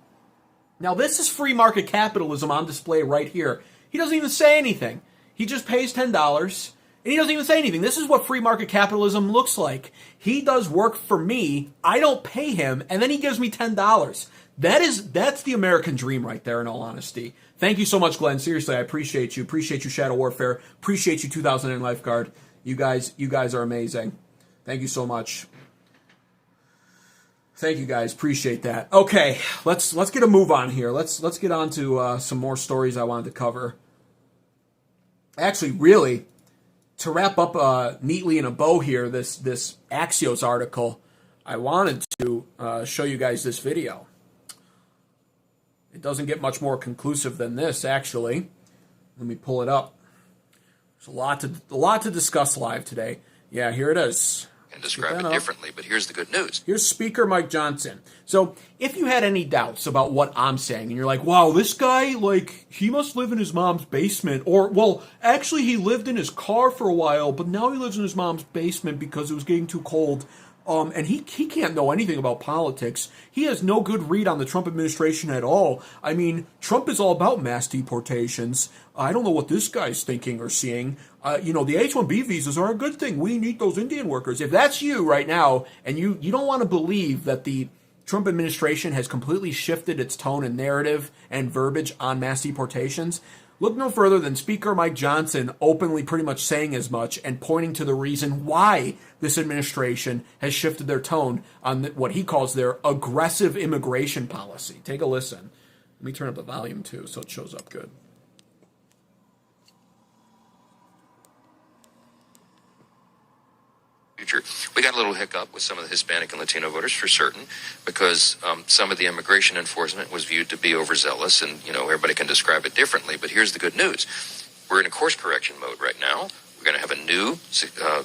Now this is free market capitalism on display right here. He doesn't even say anything. He just pays $10 and he doesn't even say anything. This is what free market capitalism looks like. He does work for me. I don't pay him, and then he gives me $10. That's the American dream right there, in all honesty. Thank you so much, Glenn. Seriously, I appreciate you. Appreciate you, Shadow Warfare. Appreciate you, 2009 Lifeguard. You guys are amazing. Thank you so much. Thank you, guys. Appreciate that. Okay, let's get a move on here. Let's get on to some more stories I wanted to cover. Actually, really, to wrap up neatly in a bow here, this Axios article, I wanted to show you guys this video. It doesn't get much more conclusive than this, actually. Let me pull it up. There's a lot to discuss live today. Yeah, here it is. And describe it differently, but here's the good news. Here's Speaker Mike Johnson. So if you had any doubts about what I'm saying, and you're like, wow, this guy, like, he must live in his mom's basement, or, well, actually he lived in his car for a while, but now he lives in his mom's basement because it was getting too cold. And he can't know anything about politics. He has no good read on the Trump administration at all. I mean, Trump is all about mass deportations. I don't know what this guy's thinking or seeing. The H-1B visas are a good thing. We need those Indian workers. If that's you right now, and you don't want to believe that the Trump administration has completely shifted its tone and narrative and verbiage on mass deportations, look no further than Speaker Mike Johnson openly pretty much saying as much and pointing to the reason why this administration has shifted their tone on what he calls their aggressive immigration policy. Take a listen. Let me turn up the volume too so it shows up good. We got a little hiccup with some of the Hispanic and Latino voters for certain because some of the immigration enforcement was viewed to be overzealous, and everybody can describe it differently. But here's the good news: we're in a course correction mode right now. We're going to have a new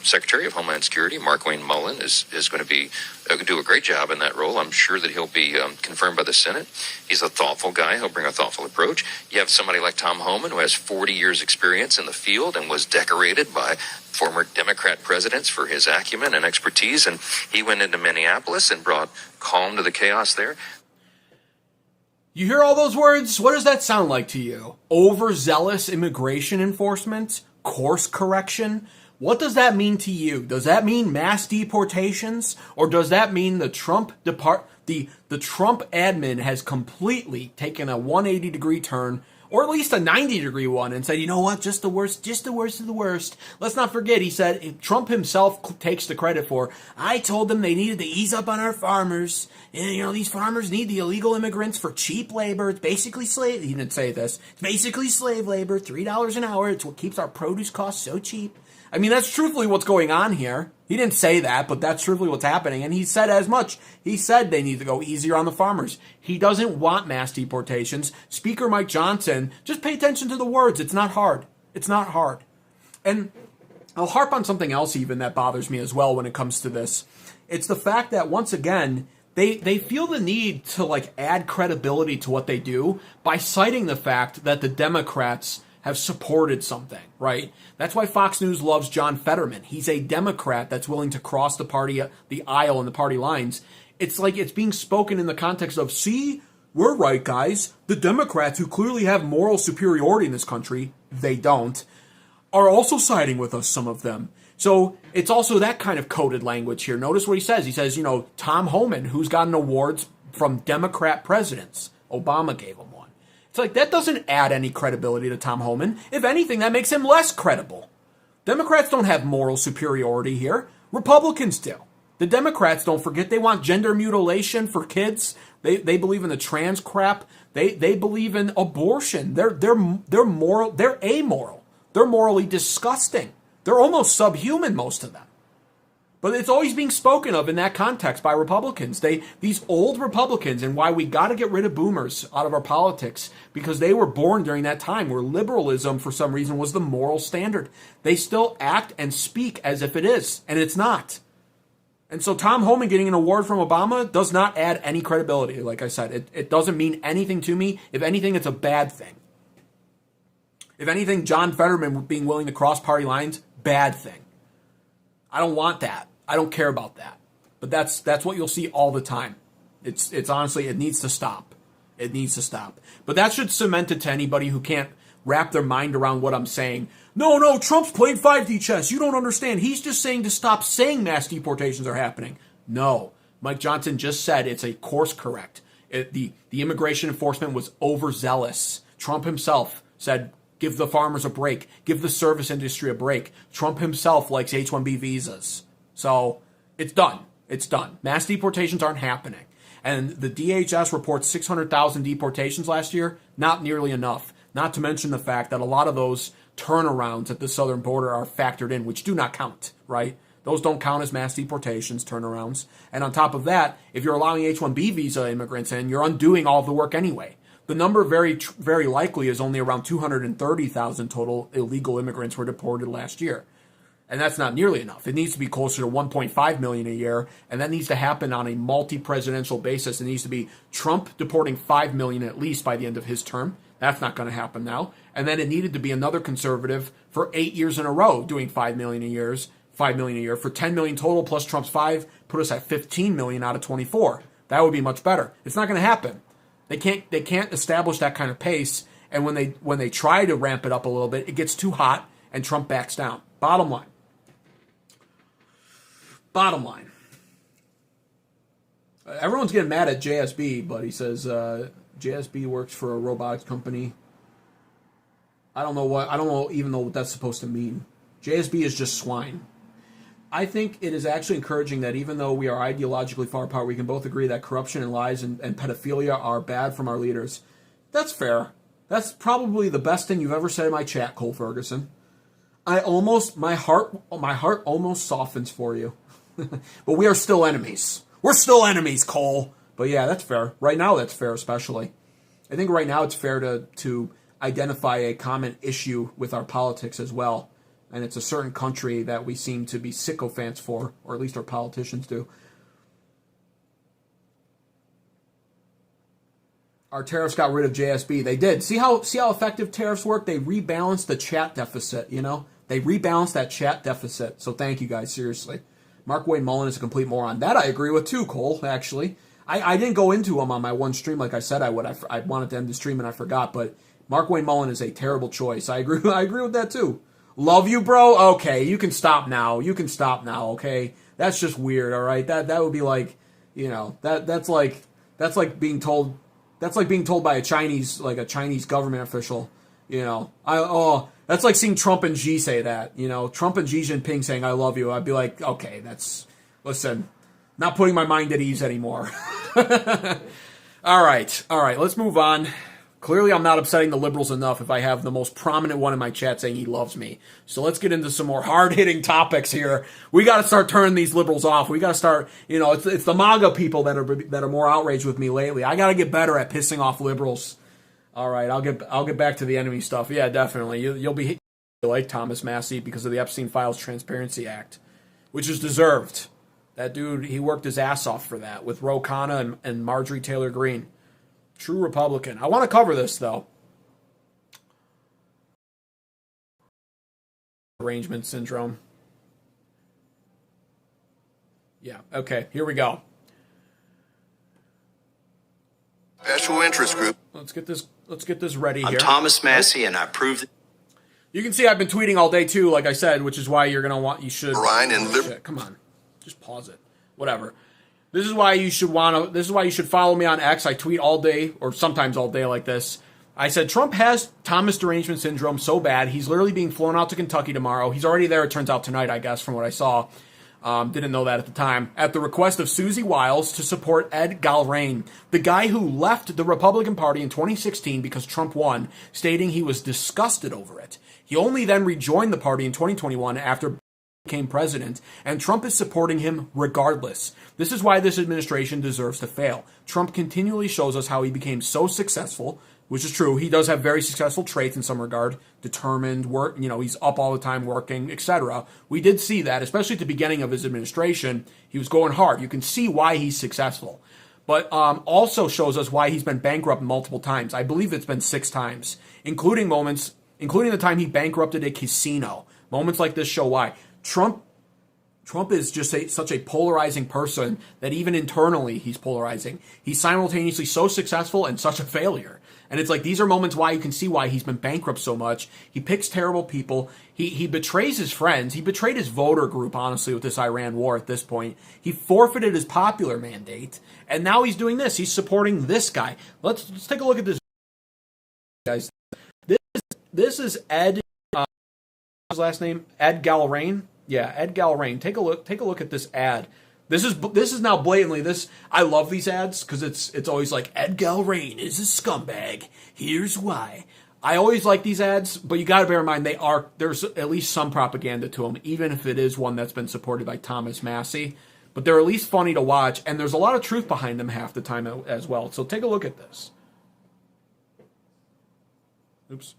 Secretary of Homeland Security. Mark Wayne Mullen is going to be do a great job in that role. I'm sure that he'll be confirmed by the Senate. He's a thoughtful guy. He'll bring a thoughtful approach. You have somebody like Tom Homan, who has 40 years experience in the field and was decorated by former Democrat presidents for his acumen and expertise. And he went into Minneapolis and brought calm to the chaos there. You hear all those words? What does that sound like to you? Overzealous immigration enforcement? Course correction? What does that mean to you? Does that mean mass deportations? Or does that mean the Trump admin has completely taken a 180-degree turn, or at least a 90-degree one, and said, you know what, just the worst of the worst. Let's not forget, he said, Trump himself takes the credit for, I told them they needed to ease up on our farmers. And, these farmers need the illegal immigrants for cheap labor. It's basically slave. He didn't say this. It's basically slave labor, $3 an hour. It's what keeps our produce costs so cheap. I mean, that's truthfully what's going on here. He didn't say that, but that's truthfully what's happening. And he said as much. He said they need to go easier on the farmers. He doesn't want mass deportations. Speaker Mike Johnson, just pay attention to the words. It's not hard. It's not hard. And I'll harp on something else even that bothers me as well when it comes to this. It's the fact that, once again, they feel the need to add credibility to what they do by citing the fact that the Democrats have supported something, right? That's why Fox News loves John Fetterman. He's a Democrat that's willing to cross the aisle and the party lines. It's like it's being spoken in the context of, see, we're right, guys. The Democrats, who clearly have moral superiority in this country, they don't, are also siding with us, some of them. So it's also that kind of coded language here. Notice what he says. He says, Tom Homan, who's gotten awards from Democrat presidents. Obama gave him one. It's like, that doesn't add any credibility to Tom Homan. If anything, that makes him less credible. Democrats don't have moral superiority here. Republicans do. The Democrats, don't forget, they want gender mutilation for kids. They believe in the trans crap. They believe in abortion. They're moral. They're amoral. They're morally disgusting. They're almost subhuman, most of them. But it's always being spoken of in that context by Republicans. These old Republicans, and why we got to get rid of boomers out of our politics, because they were born during that time where liberalism, for some reason, was the moral standard. They still act and speak as if it is, and it's not. And so Tom Homan getting an award from Obama does not add any credibility. Like I said, it doesn't mean anything to me. If anything, it's a bad thing. If anything, John Fetterman being willing to cross party lines, bad thing. I don't want that. I don't care about that. But that's what you'll see all the time. It's honestly, it needs to stop. It needs to stop. But that should cement it to anybody who can't wrap their mind around what I'm saying. No, Trump's played 5D chess. You don't understand. He's just saying to stop saying mass deportations are happening. No. Mike Johnson just said it's a course correct. The immigration enforcement was overzealous. Trump himself said, give the farmers a break. Give the service industry a break. Trump himself likes H-1B visas. So it's done. It's done. Mass deportations aren't happening. And the DHS reports 600,000 deportations last year. Not nearly enough. Not to mention the fact that a lot of those turnarounds at the southern border are factored in, which do not count, right? Those don't count as mass deportations, turnarounds. And on top of that, if you're allowing H-1B visa immigrants in, you're undoing all of the work anyway. The number very, very likely is only around 230,000 total illegal immigrants were deported last year. And that's not nearly enough. It needs to be closer to 1.5 million a year, and that needs to happen on a multi-presidential basis. It needs to be Trump deporting 5 million at least by the end of his term. That's not going to happen now. And then it needed to be another conservative for 8 years in a row doing 5 million a year, for 10 million total plus Trump's 5, put us at 15 million out of 24. That would be much better. It's not going to happen. They can't establish that kind of pace, and when they try to ramp it up a little bit, it gets too hot and Trump backs down. Bottom line. Everyone's getting mad at JSB, but he says JSB works for a robotics company. I don't even know what that's supposed to mean. JSB is just swine. I think it is actually encouraging that even though we are ideologically far apart, we can both agree that corruption and lies and pedophilia are bad from our leaders. That's fair. That's probably the best thing you've ever said in my chat, Cole Ferguson. My heart almost softens for you. But we are still enemies. We're still enemies, Cole. But yeah, that's fair. Right now, that's fair, especially. I think right now it's fair to identify a common issue with our politics as well. And it's a certain country that we seem to be sycophants for, or at least our politicians do. Our tariffs got rid of JSB. They did. See how effective tariffs work? They rebalanced the chat deficit, you know? They rebalanced that chat deficit. So thank you guys, seriously. Mark Wayne Mullen is a complete moron. That I agree with too, Cole, actually. I didn't go into him on my one stream like I said I would. I wanted to end the stream and I forgot, but Mark Wayne Mullen is a terrible choice. I agree with that too. Love you, bro? Okay, you can stop now. Okay? That's just weird, all right? That would be like, you know, that's like being told by a Chinese government official, you know. That's like seeing Trump and Xi say that, you know. Trump and Xi Jinping saying I love you. I'd be like, okay, listen, not putting my mind at ease anymore. All right, let's move on. Clearly, I'm not upsetting the liberals enough if I have the most prominent one in my chat saying he loves me. So let's get into some more hard-hitting topics here. We got to start turning these liberals off. We got to start, you know, it's the MAGA people that are more outraged with me lately. I got to get better at pissing off liberals. All right, I'll get back to the enemy stuff. Yeah, definitely. You'll be like Thomas Massey because of the Epstein Files Transparency Act, which is deserved. That dude, he worked his ass off for that with Ro Khanna and Marjorie Taylor Greene. True Republican. I want to cover this, though. Arrangement syndrome. Yeah, okay, here we go. Special interest group. Let's get this ready here. I'm Thomas Massey, and I prove that. You can see I've been tweeting all day, too, like I said, which is why you should... Ryan and shit, come on. Just pause it. Whatever. This is why you should follow me on X. I tweet all day, or sometimes all day like this. I said, Trump has Thomas derangement syndrome so bad, he's literally being flown out to Kentucky tomorrow. He's already there, it turns out, tonight, I guess, from what I saw. Didn't know that at the time. At the request of Susie Wiles to support Ed Galrain, the guy who left the Republican Party in 2016 because Trump won, stating he was disgusted over it. He only then rejoined the party in 2021 after became president, and Trump is supporting him regardless. This is why this administration deserves to fail. Trump continually shows us how he became so successful, which is true. He does have very successful traits in some regard, determined, work, you know, he's up all the time working, etc. We did see that, especially at the beginning of his administration. He was going hard. You can see why he's successful. But also shows us why he's been bankrupt multiple times. I believe it's been 6 times, including the time he bankrupted a casino. Moments like this show why. Trump is just such a polarizing person that even internally he's polarizing. He's simultaneously so successful and such a failure. And it's like these are moments why you can see why he's been bankrupt so much. He picks terrible people. He betrays his friends. He betrayed his voter group, honestly, with this Iran war at this point. He forfeited his popular mandate. And now he's doing this. He's supporting this guy. Let's take a look at this, guys. This is Ed, his last name? Ed Galrain? Yeah, Ed Galrain. Take a look at this ad. This is now blatantly this. I love these ads because it's always like Ed Galrain is a scumbag. Here's why. I always like these ads, but you got to bear in mind there's at least some propaganda to them, even if it is one that's been supported by Thomas Massey. But they're at least funny to watch, and there's a lot of truth behind them half the time as well. So take a look at this. Oops.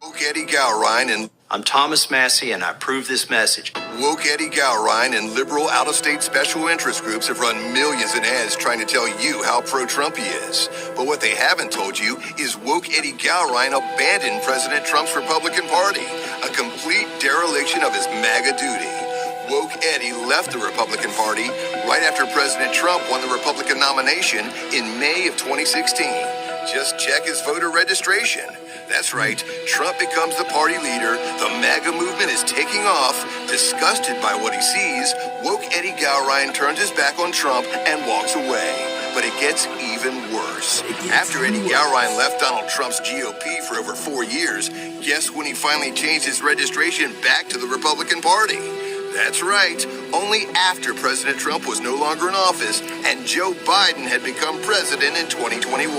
Woke Eddie Gowrine and I'm Thomas Massey, and I approve this message. Woke Eddie Gowrine and liberal out-of-state special interest groups have run millions in ads trying to tell you how pro-Trump he is. But what they haven't told you is Woke Eddie Gowrine abandoned President Trump's Republican Party, a complete dereliction of his MAGA duty. Woke Eddie left the Republican Party right after President Trump won the Republican nomination in May of 2016. Just check his voter registration. That's right, Trump becomes the party leader, the MAGA movement is taking off. Disgusted by what he sees, Woke Eddie Gowrine turns his back on Trump and walks away. But it gets even worse. After Eddie Gowrine left Donald Trump's GOP for over 4 years, guess when he finally changed his registration back to the Republican Party? That's right, only after President Trump was no longer in office and Joe Biden had become president in 2021.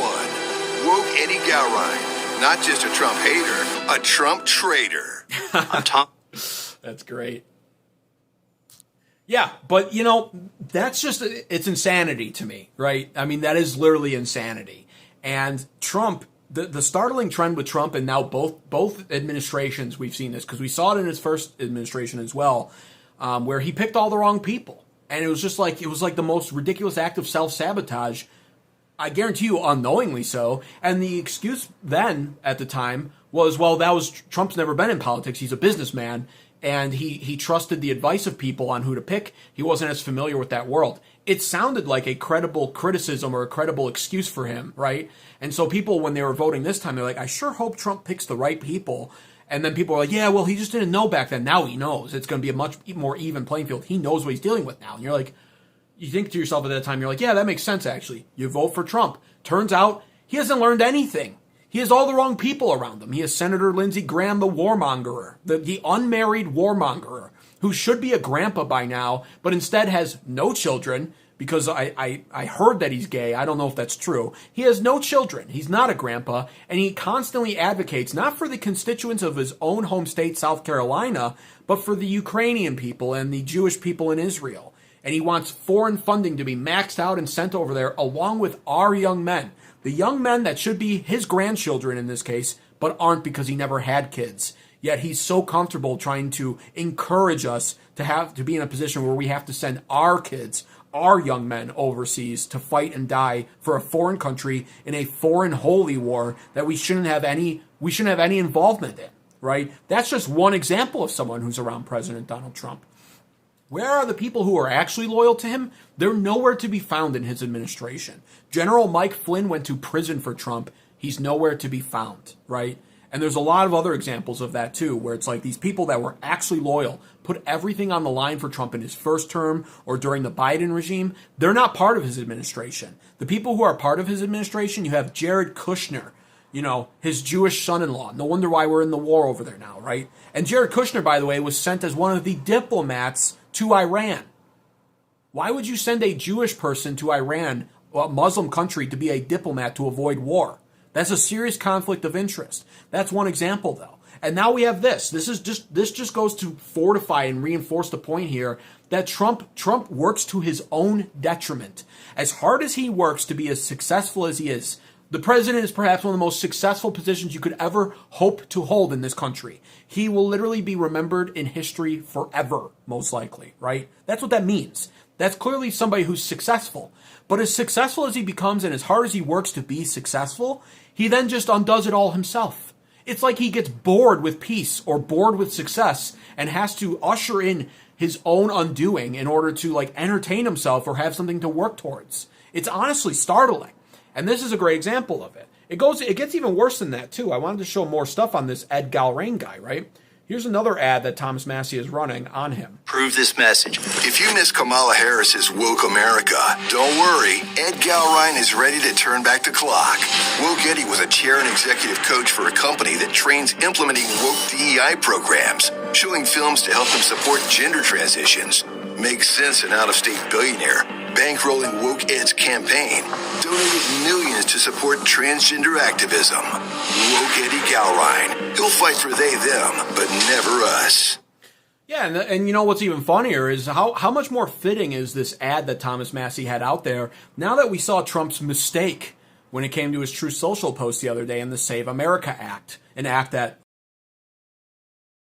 Woke Eddie Gowrine. Not just a Trump hater, a Trump traitor. That's great. Yeah, but, that's just, it's insanity to me, right? I mean, that is literally insanity. And Trump, the startling trend with Trump, and now both administrations we've seen this, because we saw it in his first administration as well, where he picked all the wrong people. And it was just like, the most ridiculous act of self-sabotage, I guarantee you unknowingly so. And the excuse then, at the time, was, well, Trump's never been in politics. He's a businessman, and he trusted the advice of people on who to pick. He wasn't as familiar with that world. It sounded like a credible criticism or a credible excuse for him, right? And so people, when they were voting this time, they're like, I sure hope Trump picks the right people. And then people are like, yeah, well, he just didn't know back then. Now he knows. It's going to be a much more even playing field. He knows what he's dealing with now. And you're like, you think to yourself at that time, you're like, yeah, that makes sense, actually. You vote for Trump. Turns out he hasn't learned anything. He has all the wrong people around him. He has Senator Lindsey Graham, the warmongerer, the unmarried warmongerer, who should be a grandpa by now, but instead has no children, because I heard that he's gay. I don't know if that's true. He has no children. He's not a grandpa, and he constantly advocates not for the constituents of his own home state, South Carolina, but for the Ukrainian people and the Jewish people in Israel. And he wants foreign funding to be maxed out and sent over there along with our young men. The young men that should be his grandchildren in this case, but aren't because he never had kids. Yet he's so comfortable trying to encourage us to be in a position where we have to send our kids, our young men overseas to fight and die for a foreign country in a foreign holy war that we shouldn't have any involvement in, right? That's just one example of someone who's around President Donald Trump. Where are the people who are actually loyal to him? They're nowhere to be found in his administration. General Mike Flynn went to prison for Trump. He's nowhere to be found, right? And there's a lot of other examples of that too, where it's like these people that were actually loyal, put everything on the line for Trump in his first term or during the Biden regime. They're not part of his administration. The people who are part of his administration, you have Jared Kushner, his Jewish son-in-law. No wonder why we're in the war over there now, right? And Jared Kushner, by the way, was sent as one of the diplomats to Iran. Why would you send a Jewish person to Iran, a Muslim country, to be a diplomat to avoid war? That's a serious conflict of interest. That's one example, though. And now we have this. This just goes to fortify and reinforce the point here that Trump works to his own detriment. As hard as he works to be as successful as he is, the president is perhaps one of the most successful positions you could ever hope to hold in this country. He will literally be remembered in history forever, most likely, right? That's what that means. That's clearly somebody who's successful. But as successful as he becomes and as hard as he works to be successful, he then just undoes it all himself. It's like he gets bored with peace or bored with success and has to usher in his own undoing in order to entertain himself or have something to work towards. It's honestly startling. And this is a great example of it. It gets even worse than that, too. I wanted to show more stuff on this Ed Gowrine guy, right? Here's another ad that Thomas Massey is running on him. Approve this message. If you miss Kamala Harris's Woke America, don't worry. Ed Gowrine is ready to turn back the clock. Woke Eddie was a chair and executive coach for a company that trains implementing woke DEI programs, showing films to help them support gender transitions. Makes sense an out-of-state billionaire bankrolling Woke Ed's campaign, donated millions to support transgender activism. Woke Eddie Gowrine. He'll fight for they, them, but never us. Yeah, and you know what's even funnier is how much more fitting is this ad that Thomas Massey had out there now that we saw Trump's mistake when it came to his Truth Social post the other day in the Save America Act, an act that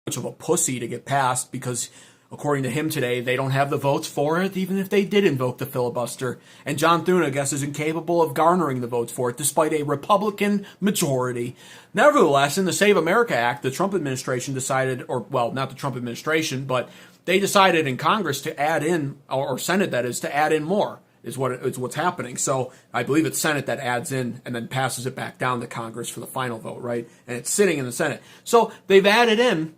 much of a pussy to get passed because, according to him today, they don't have the votes for it, even if they did invoke the filibuster. And John Thune, I guess, is incapable of garnering the votes for it, despite a Republican majority. Nevertheless, in the Save America Act, the Trump administration decided, or, well, not the Trump administration, but they decided in Congress to add in, or Senate, that is, to add in more, is what's happening. So I believe it's Senate that adds in and then passes it back down to Congress for the final vote, right? And it's sitting in the Senate. So they've added in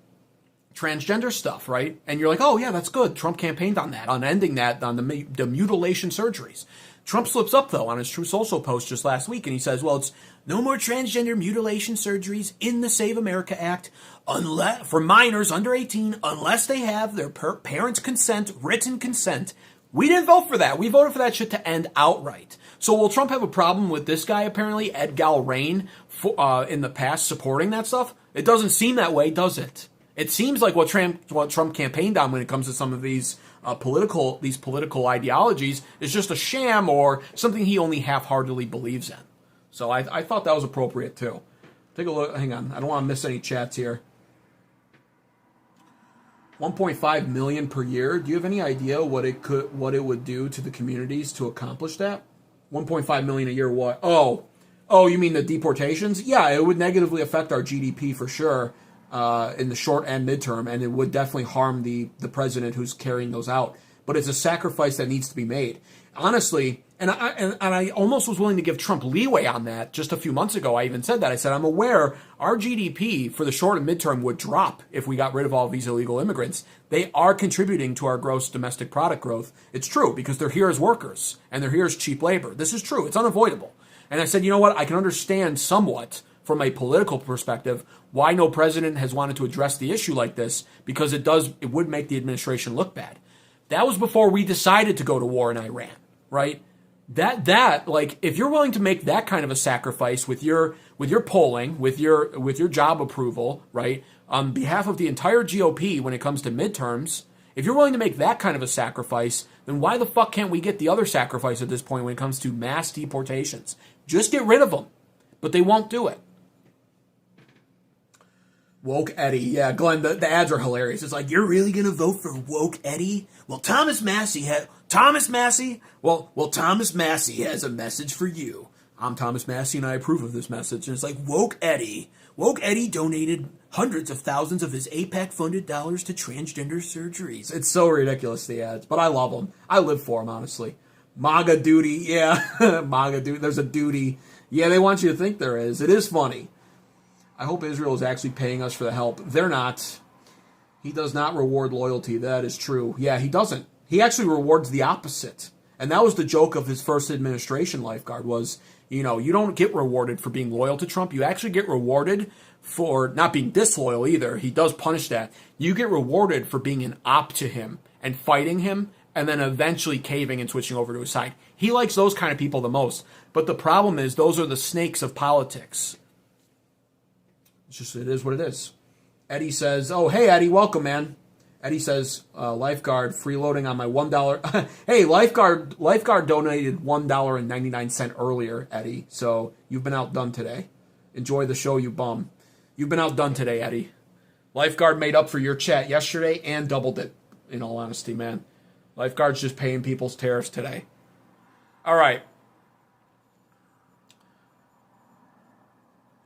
transgender stuff, right? And you're like, oh yeah, that's good. Trump campaigned on that, on ending that, on the mutilation surgeries. Trump slips up though on his Truth Social post just last week, and he says, well, it's no more transgender mutilation surgeries in the Save America Act for minors under 18 unless they have their parents' consent, written consent. We didn't vote for that. We voted for that shit to end outright. So will Trump have a problem with this guy, apparently, Ed Galrain, in the past supporting that stuff? It doesn't seem that way, does it? It seems like what Trump campaigned on when it comes to some of these political ideologies is just a sham or something he only half-heartedly believes in. So I thought that was appropriate too. Take a look. Hang on, I don't want to miss any chats here. 1.5 million per year. Do you have any idea what it would do to the communities to accomplish that? 1.5 million a year. What? Oh, you mean the deportations? Yeah, it would negatively affect our GDP for sure. In the short and midterm, and it would definitely harm the president who's carrying those out. But it's a sacrifice that needs to be made. Honestly, and I almost was willing to give Trump leeway on that just a few months ago. I even said that. I said, I'm aware our GDP for the short and midterm would drop if we got rid of all of these illegal immigrants. They are contributing to our gross domestic product growth. It's true, because they're here as workers, and they're here as cheap labor. This is true. It's unavoidable. And I said, you know what? I can understand somewhat from a political perspective why no president has wanted to address the issue like this, because it would make the administration look bad. That was before we decided to go to war in Iran, right? Like, if you're willing to make that kind of a sacrifice with your polling, with your job approval, right, on behalf of the entire GOP when it comes to midterms, if you're willing to make that kind of a sacrifice, then why the fuck can't we get the other sacrifice at this point when it comes to mass deportations? Just get rid of them. But they won't do it. Woke Eddie. Yeah, Glenn, the ads are hilarious. It's like, you're really going to vote for Woke Eddie? Well, Thomas Massey has a message for you. I'm Thomas Massey, and I approve of this message. And it's like, Woke Eddie. Woke Eddie donated hundreds of thousands of his AIPAC-funded dollars to transgender surgeries. It's so ridiculous, the ads. But I love them. I live for them, honestly. MAGA duty. Yeah, MAGA duty. There's a duty. Yeah, they want you to think there is. It is funny. I hope Israel is actually paying us for the help. They're not. He does not reward loyalty. That is true. Yeah, he doesn't. He actually rewards the opposite. And that was the joke of his first administration, Lifeguard, was, you don't get rewarded for being loyal to Trump. You actually get rewarded for not being disloyal either. He does punish that. You get rewarded for being an op to him and fighting him and then eventually caving and switching over to his side. He likes those kind of people the most. But the problem is those are the snakes of politics. It is what it is. Eddie says, oh, hey, Eddie, welcome, man. Eddie says, Lifeguard, freeloading on my $1. Hey, Lifeguard donated $1.99 earlier, Eddie. So you've been outdone today. Enjoy the show, you bum. You've been outdone today, Eddie. Lifeguard made up for your chat yesterday and doubled it, in all honesty, man. Lifeguard's just paying people's tariffs today. All right.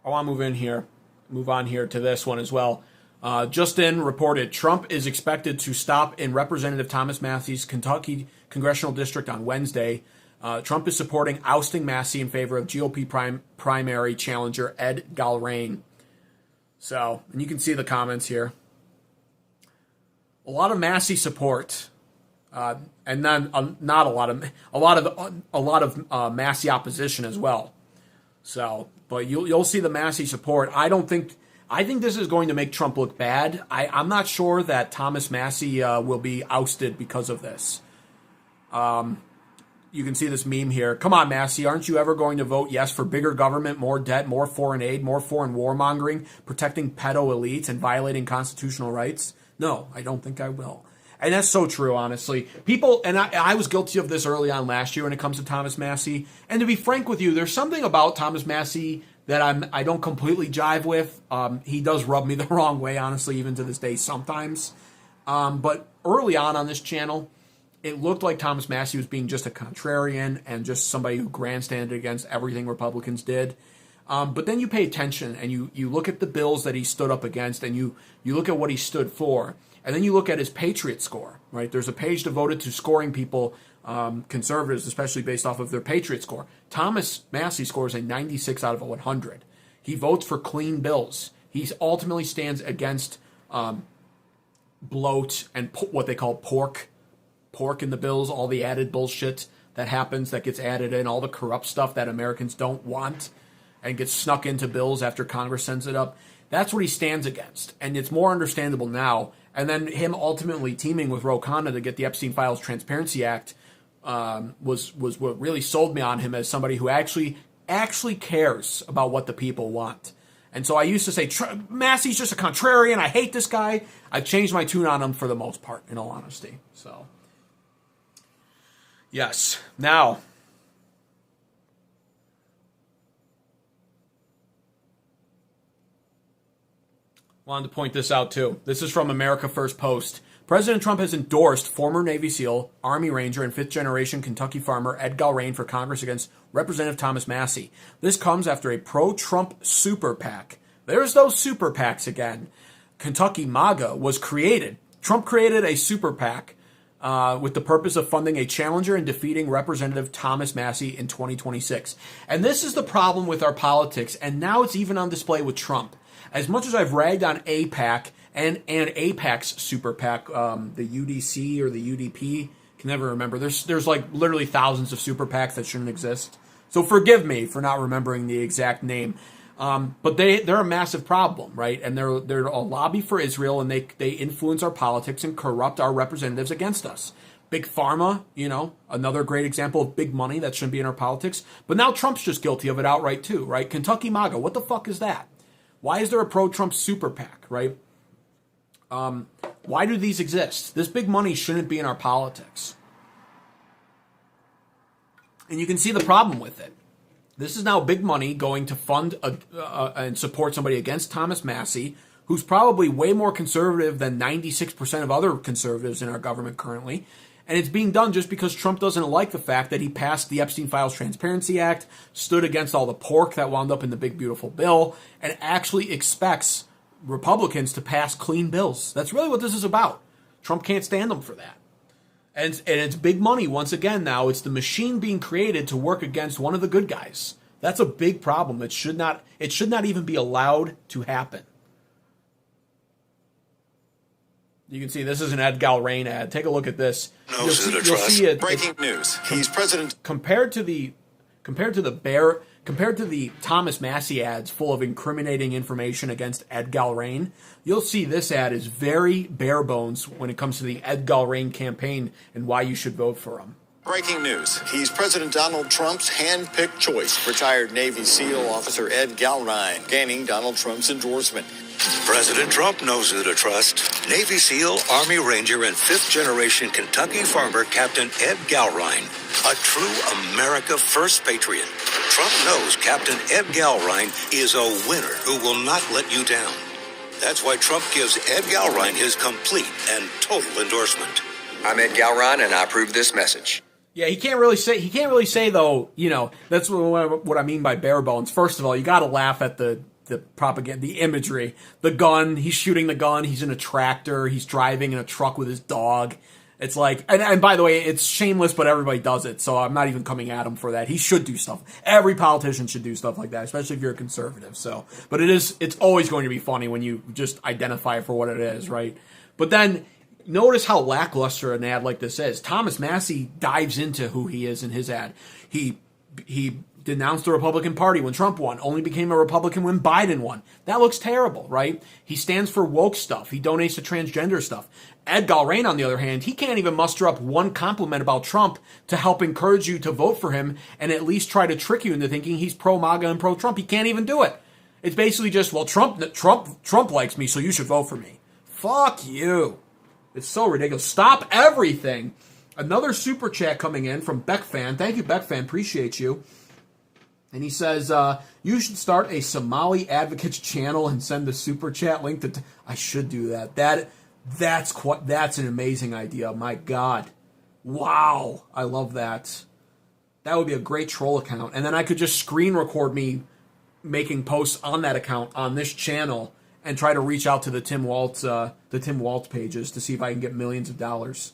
I want to move on here to this one as well. Justin reported Trump is expected to stop in Representative Thomas Massey's Kentucky congressional district on Wednesday. Trump is supporting ousting Massey in favor of GOP primary challenger Ed Galrain. So, and you can see the comments here. A lot of Massey support, and then not a lot of Massey opposition as well. So, but you'll see the Massey support. I think this is going to make Trump look bad. I'm not sure that Thomas Massey will be ousted because of this. You can see this meme here. Come on, Massey, aren't you ever going to vote yes for bigger government, more debt, more foreign aid, more foreign warmongering, protecting pedo elites, and violating constitutional rights? No, I don't think I will. And that's so true, honestly. People, and I was guilty of this early on last year when it comes to Thomas Massey. And to be frank with you, there's something about Thomas Massey that I don't completely jive with. He does rub me the wrong way, honestly, even to this day sometimes. But early on this channel, it looked like Thomas Massie was being just a contrarian and just somebody who grandstanded against everything Republicans did. But then you pay attention and you look at the bills that he stood up against, and you look at what he stood for, and then you look at his Patriot score, right? There's a page devoted to scoring people, conservatives, especially based off of their Patriot score. Thomas Massie scores a 96 out of 100. He votes for clean bills. He ultimately stands against bloat and what they call pork in the bills, all the added bullshit that happens, that gets added in, all the corrupt stuff that Americans don't want and gets snuck into bills after Congress sends it up. That's what he stands against, and it's more understandable now. And then him ultimately teaming with Ro Khanna to get the Epstein Files Transparency Act was what really sold me on him as somebody who actually cares about what the people want. And so I used to say, Massie's just a contrarian, I hate this guy. I've changed my tune on him for the most part, in all honesty. So, yes. Now, wanted to point this out too. This is from America First Post. President Trump has endorsed former Navy SEAL, Army Ranger, and fifth-generation Kentucky farmer Ed Galrain for Congress against Representative Thomas Massie. This comes after a pro-Trump super PAC. There's those super PACs again. Kentucky MAGA was created. Trump created a super PAC with the purpose of funding a challenger and defeating Representative Thomas Massie in 2026. And this is the problem with our politics, and now it's even on display with Trump. As much as I've ragged on AIPAC and AIPAC's super PAC, the UDC or the UDP, can never remember. There's like literally thousands of super PACs that shouldn't exist. So forgive me for not remembering the exact name. But they're a massive problem, right? And they're a lobby for Israel, and they influence our politics and corrupt our representatives against us. Big Pharma, another great example of big money that shouldn't be in our politics. But now Trump's just guilty of it outright too, right? Kentucky MAGA, what the fuck is that? Why is there a pro-Trump super PAC, right? Why do these exist? This big money shouldn't be in our politics. And you can see the problem with it. This is now big money going to fund and support somebody against Thomas Massie, who's probably way more conservative than 96% of other conservatives in our government currently. And it's being done just because Trump doesn't like the fact that he passed the Epstein Files Transparency Act, stood against all the pork that wound up in the big beautiful bill, and actually expects Republicans to pass clean bills. That's really what this is about. Trump can't stand them for that. And it's big money once again now. It's the machine being created to work against one of the good guys. That's a big problem. It should not even be allowed to happen. You can see this is an Ed Galrain ad. Take a look at this. You'll see it. Breaking news. He's president. Compared to the Thomas Massie ads full of incriminating information against Ed Galrain, you'll see this ad is very bare bones when it comes to the Ed Galrain campaign and why you should vote for him. Breaking news. He's President Donald Trump's hand-picked choice. Retired Navy SEAL officer Ed Galrain gaining Donald Trump's endorsement. President Trump knows who to trust. Navy SEAL, Army Ranger, and fifth-generation Kentucky farmer Captain Ed Galrain, a true America First patriot. Trump knows Captain Ed Galrain is a winner who will not let you down. That's why Trump gives Ed Galrain his complete and total endorsement. I'm Ed Galrain, and I approve this message. Yeah, he can't really say though, that's what I mean by bare bones. First of all, you got to laugh at the propaganda, the imagery, the gun. He's shooting the gun. He's in a tractor. He's driving in a truck with his dog. It's like, and by the way, it's shameless, but everybody does it. So I'm not even coming at him for that. He should do stuff. Every politician should do stuff like that, especially if you're a conservative. So, but it's always going to be funny when you just identify it for what it is, right? But then notice how lackluster an ad like this is. Thomas Massie dives into who he is in his ad. He denounced the Republican Party when Trump won, only became a Republican when Biden won. That looks terrible, right? He stands for woke stuff. He donates to transgender stuff. Ed Galrain, on the other hand, he can't even muster up one compliment about Trump to help encourage you to vote for him and at least try to trick you into thinking he's pro-MAGA and pro-Trump. He can't even do it. It's basically just, well, Trump likes me, so you should vote for me. Fuck you. It's so ridiculous. Stop everything. Another super chat coming in from Beck Fan. Thank you, Beck Fan. Appreciate you. And he says, you should start a Somali advocates channel and send the super chat link to... I should do that. That's an amazing idea. My God. Wow. I love that. That would be a great troll account. And then I could just screen record me making posts on that account on this channel and try to reach out to the Tim Waltz pages to see if I can get millions of dollars.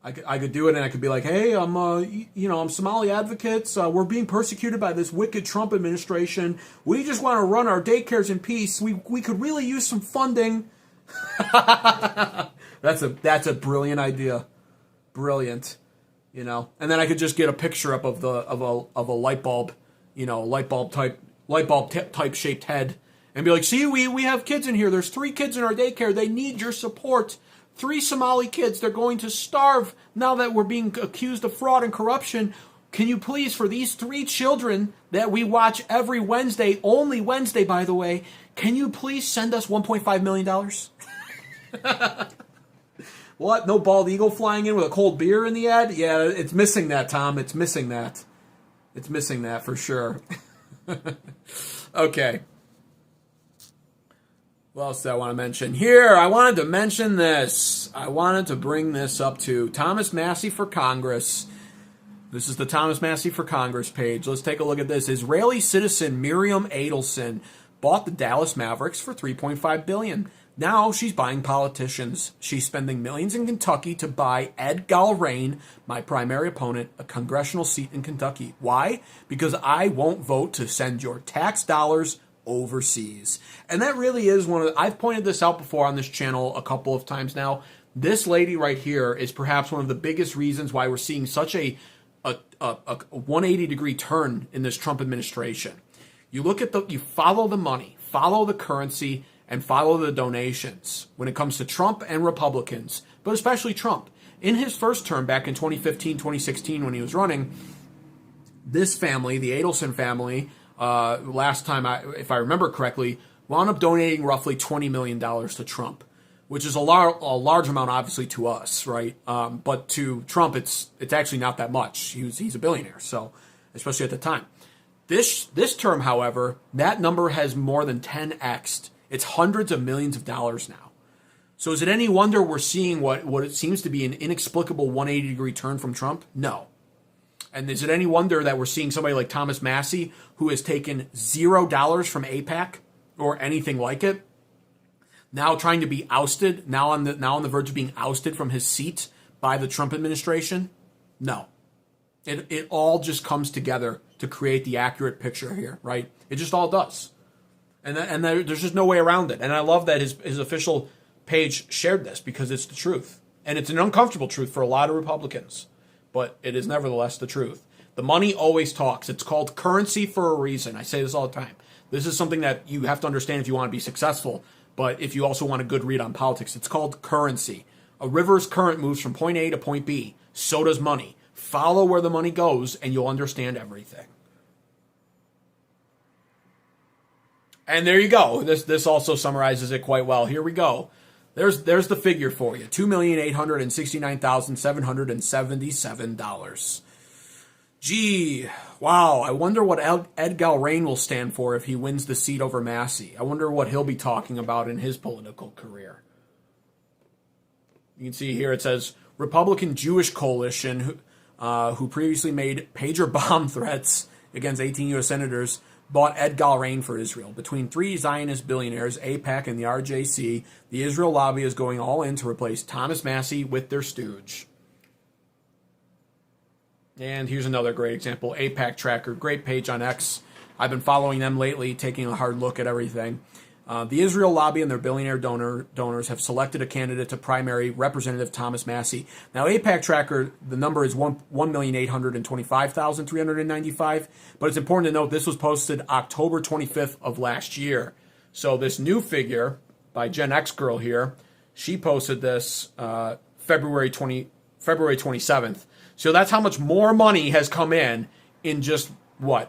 I could do it, and I could be like, hey, I'm Somali advocates. We're being persecuted by this wicked Trump administration. We just want to run our daycares in peace. We could really use some funding. That's a brilliant idea. Brilliant. And then I could just get a picture up of a light bulb, light bulb type shaped head, and be like, see, we have kids in here. There's 3 kids in our daycare. They need your support. 3 Somali kids, they're going to starve now that we're being accused of fraud and corruption. Can you please, for these 3 children that we watch every Wednesday, only Wednesday, by the way, can you please send us $1.5 million? What? No bald eagle flying in with a cold beer in the ad? Yeah, it's missing that, Tom. It's missing that. It's missing that for sure. Okay. What else do I want to mention? Here, I wanted to mention this. I wanted to bring this up to Thomas Massie for Congress. This is the Thomas Massie for Congress page. Let's take a look at this. Israeli citizen Miriam Adelson bought the Dallas Mavericks for $3.5 billion. Now she's buying politicians. She's spending millions in Kentucky to buy Ed Galrain, my primary opponent, a congressional seat in Kentucky. Why? Because I won't vote to send your tax dollars overseas. And that really is I've pointed this out before on this channel a couple of times now. This lady right here is perhaps one of the biggest reasons why we're seeing such a 180-degree turn in this Trump administration. You follow the money, follow the currency, and follow the donations when it comes to Trump and Republicans, but especially Trump. In his first term back in 2015, 2016, when he was running, this family, the Adelson family, last time, if I remember correctly, wound up donating roughly $20 million to Trump, which is a large amount, obviously, to us, right? But to Trump, it's actually not that much. He's a billionaire, so especially at the time. This term, however, that number has more than 10x'd. It's hundreds of millions of dollars now. So is it any wonder we're seeing what it seems to be an inexplicable 180-degree turn from Trump? No. And is it any wonder that we're seeing somebody like Thomas Massie, who has taken $0 from AIPAC or anything like it, now trying to be ousted, now on the verge of being ousted from his seat by the Trump administration? No. It all just comes together to create the accurate picture here, right? It just all does. And there's just no way around it. And I love that his official page shared this because it's the truth. And it's an uncomfortable truth for a lot of Republicans. But it is nevertheless the truth. The money always talks. It's called currency for a reason. I say this all the time. This is something that you have to understand if you want to be successful. But if you also want a good read on politics, it's called currency. A river's current moves from point A to point B. So does money. Follow where the money goes and you'll understand everything. And there you go. This also summarizes it quite well. Here we go. There's the figure for you. $2,869,777. Gee, wow. I wonder what Ed Galrain will stand for if he wins the seat over Massie. I wonder what he'll be talking about in his political career. You can see here it says Republican Jewish Coalition, who previously made pager bomb threats against 18 U.S. senators, bought Ed Galrain for Israel. Between 3 Zionist billionaires, AIPAC and the RJC, the Israel lobby is going all in to replace Thomas Massie with their stooge. And here's another great example, AIPAC Tracker, great page on X. I've been following them lately, taking a hard look at everything. The Israel lobby and their billionaire donors have selected a candidate to primary Representative Thomas Massie. Now, AIPAC Tracker, the number is 1,825,395, but it's important to note this was posted October 25th of last year. So this new figure by Gen X Girl here, she posted this February 27th. So that's how much more money has come in just, 5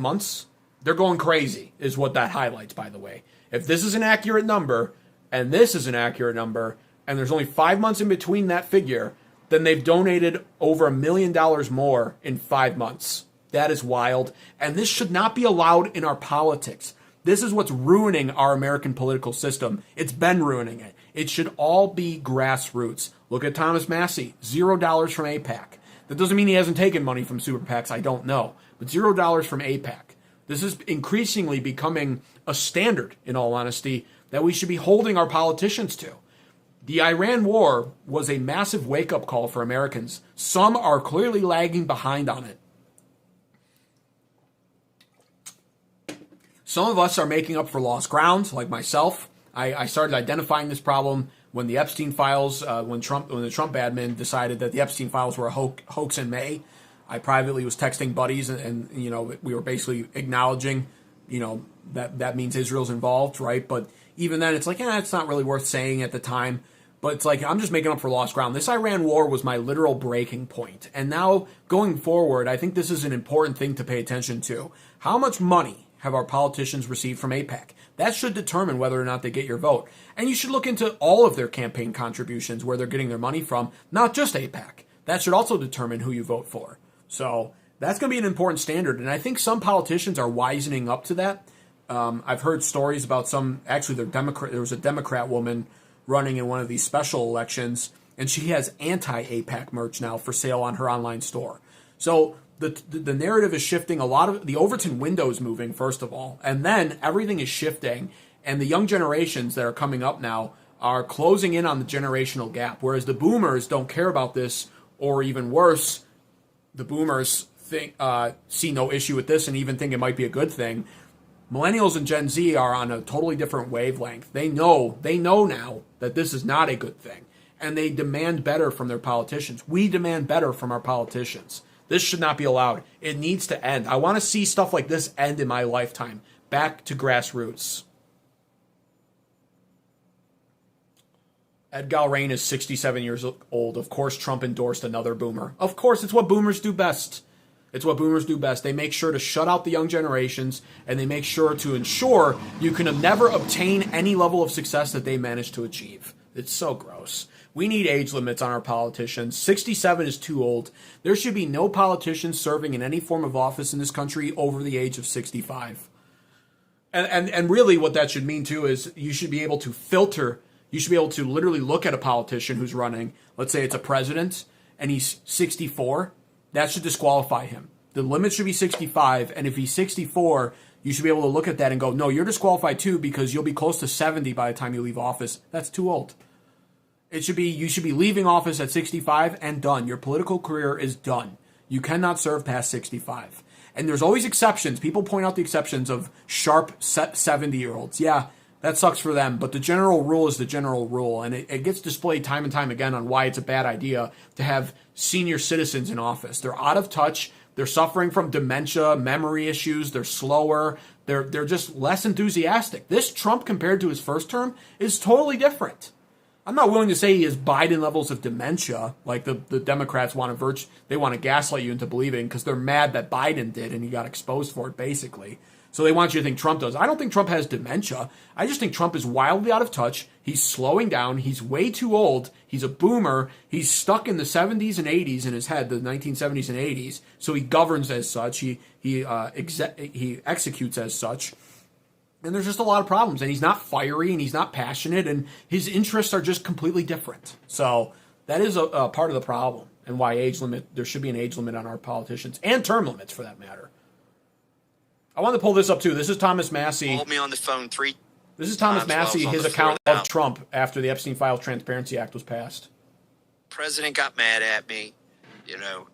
months? They're going crazy, is what that highlights, by the way. If this is an accurate number, and this is an accurate number, and there's only 5 months in between that figure, then they've donated over $1 million more in 5 months. That is wild. And this should not be allowed in our politics. This is what's ruining our American political system. It's been ruining it. It should all be grassroots. Look at Thomas Massey, $0 from AIPAC. That doesn't mean he hasn't taken money from super PACs, I don't know. But $0 from AIPAC. This is increasingly becoming a standard, in all honesty, that we should be holding our politicians to. The Iran war was a massive wake-up call for Americans. Some are clearly lagging behind on it. Some of us are making up for lost ground, like myself. I started identifying this problem when the Epstein files, when the Trump admin decided that the Epstein files were a hoax in May. I privately was texting buddies, and you know, we were basically acknowledging, you know, that means Israel's involved, right? But even then, it's like, it's not really worth saying at the time. But it's like, I'm just making up for lost ground. This Iran war was my literal breaking point. And now, going forward, I think this is an important thing to pay attention to. How much money have our politicians received from AIPAC? That should determine whether or not they get your vote. And you should look into all of their campaign contributions, where they're getting their money from, not just AIPAC. That should also determine who you vote for. So that's going to be an important standard. And I think some politicians are wisening up to that. I've heard stories about there was a Democrat woman running in one of these special elections, and she has anti-AIPAC merch now for sale on her online store. So the narrative is shifting. A lot of the Overton window is moving, first of all, and then everything is shifting, and the young generations that are coming up now are closing in on the generational gap, whereas the boomers don't care about this, or even worse, the boomers see no issue with this and even think it might be a good thing. Millennials and Gen Z are on a totally different wavelength. They know now that this is not a good thing, and they demand better from their politicians. We demand better from our politicians. This should not be allowed. It needs to end. I want to see stuff like this end in my lifetime. Back to grassroots. Ed Galrain is 67 years old. Of course, Trump endorsed another boomer. Of course, it's what boomers do best. It's what boomers do best. They make sure to shut out the young generations, and they make sure to ensure you can never obtain any level of success that they managed to achieve. It's so gross. We need age limits on our politicians. 67 is too old. There should be no politicians serving in any form of office in this country over the age of 65. And really what that should mean, too, is you should be able to filter. You should be able to literally look at a politician who's running. Let's say it's a president, and he's 64. That should disqualify him. The limit should be 65, and if he's 64, you should be able to look at that and go, no, you're disqualified too, because you'll be close to 70 by the time you leave office. That's too old. You should be leaving office at 65 and done. Your political career is done. You cannot serve past 65. And there's always exceptions. People point out the exceptions of sharp 70-year-olds. Yeah, that sucks for them, but the general rule is the general rule, and it gets displayed time and time again on why it's a bad idea to have senior citizens in office. They're out of touch. They're suffering from dementia, memory issues. They're slower. They're just less enthusiastic. This Trump, compared to his first term, is totally different. I'm not willing to say he has Biden levels of dementia, like the Democrats want to gaslight you into believing, because they're mad that Biden did and he got exposed for it, basically. So they want you to think Trump does. I don't think Trump has dementia. I just think Trump is wildly out of touch. He's slowing down. He's way too old. He's a boomer. He's stuck in the 70s and 80s in his head, the 1970s and 80s. So he governs as such. He executes as such. And there's just a lot of problems. And he's not fiery and he's not passionate. And his interests are just completely different. So that is a part of the problem, and why there should be an age limit on our politicians, and term limits for that matter. I wanted to pull this up too. This is Thomas Massey. Called me on the phone This is Thomas Massey, his account of Trump after the Epstein Files Transparency Act was passed. President got mad at me. You know,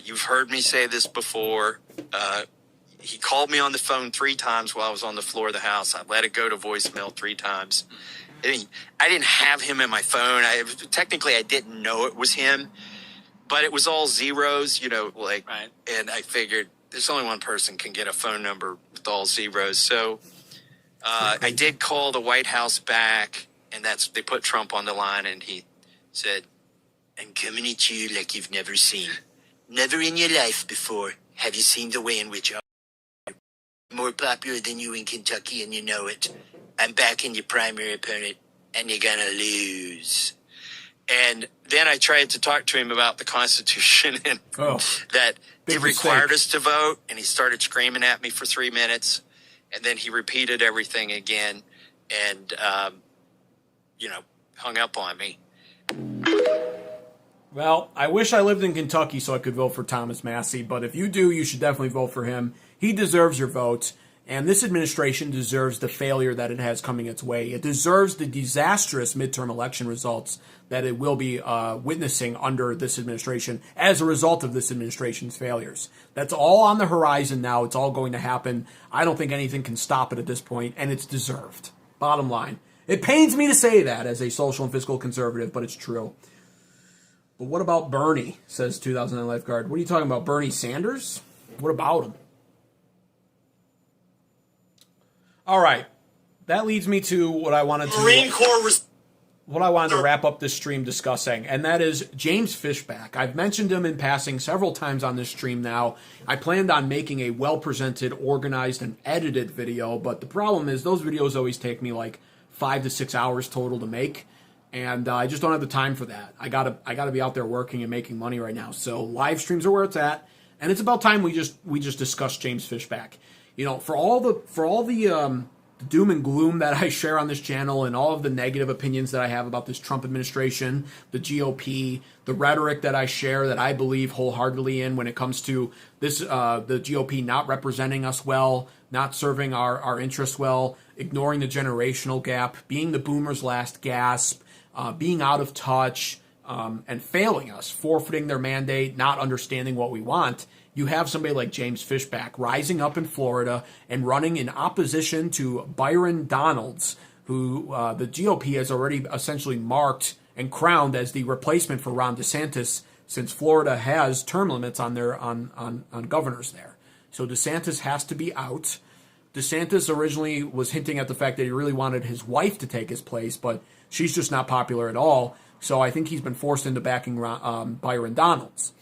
you've heard me say this before. He called me on the phone 3 times while I was on the floor of the House. I let it go to voicemail 3 times. I didn't have him in my phone. Technically, I didn't know it was him, but it was all zeros, you know, like, right. And I figured there's only one person can get a phone number with all zeros. So I did call the White House back, and they put Trump on the line, and he said, "I'm coming at you like you've never seen. Never in your life before have you seen the way in which I'm more popular than you in Kentucky, and you know it. I'm backing your primary opponent, and you're gonna lose." And then I tried to talk to him about the Constitution and that it required us to vote. And he started screaming at me for 3 minutes. And then he repeated everything again and, hung up on me. Well, I wish I lived in Kentucky so I could vote for Thomas Massie, but if you do, you should definitely vote for him. He deserves your vote, and this administration deserves the failure that it has coming its way. It deserves the disastrous midterm election results that it will be witnessing under this administration as a result of this administration's failures. That's all on the horizon now. It's all going to happen. I don't think anything can stop it at this point, and it's deserved. Bottom line. It pains me to say that as a social and fiscal conservative, but it's true. But what about Bernie, says 2009 Lifeguard. What are you talking about, Bernie Sanders? What about him? All right. That leads me to what I wanted to wrap up this stream discussing, and that is James Fishback. I've mentioned him in passing several times on this stream now. I planned on making a well-presented, organized, and edited video, but the problem is those videos always take me like 5 to 6 hours total to make. And I just don't have the time for that. I gotta be out there working and making money right now. So live streams are where it's at, and it's about time we just discuss James Fishback. For all the doom and gloom that I share on this channel, and all of the negative opinions that I have about this Trump administration, the GOP, the rhetoric that I share that I believe wholeheartedly in when it comes to this, the GOP not representing us well, not serving our interests well, ignoring the generational gap, being the boomers' last gasp. Being out of touch and failing us, forfeiting their mandate, not understanding what we want, you have somebody like James Fishback rising up in Florida and running in opposition to Byron Donalds, who the GOP has already essentially marked and crowned as the replacement for Ron DeSantis, since Florida has term limits on their on governors there. So DeSantis has to be out. DeSantis originally was hinting at the fact that he really wanted his wife to take his place, but she's just not popular at all. So I think he's been forced into backing Byron Donalds.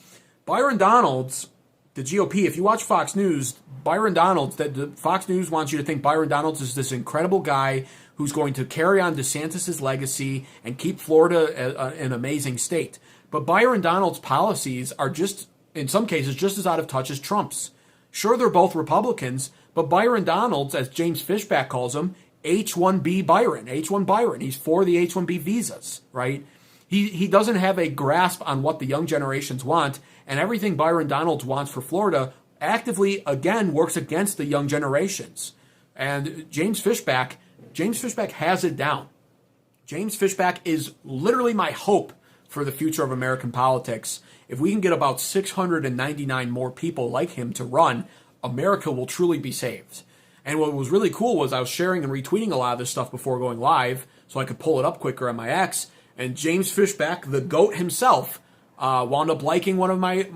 Byron Donalds, the GOP, if you watch Fox News, Fox News wants you to think Byron Donalds is this incredible guy who's going to carry on DeSantis' legacy and keep Florida an amazing state. But Byron Donalds' policies are just, in some cases, just as out of touch as Trump's. Sure, they're both Republicans, but Byron Donalds, as James Fishback calls him, H-1B Byron, H-1 Byron. He's for the H-1B visas, right? He doesn't have a grasp on what the young generations want, and everything Byron Donalds wants for Florida actively, again, works against the young generations. And James Fishback has it down. James Fishback is literally my hope for the future of American politics. If we can get about 699 more people like him to run, America will truly be saved. And what was really cool was I was sharing and retweeting a lot of this stuff before going live so I could pull it up quicker on my X. And James Fishback, the GOAT himself, wound up liking one of my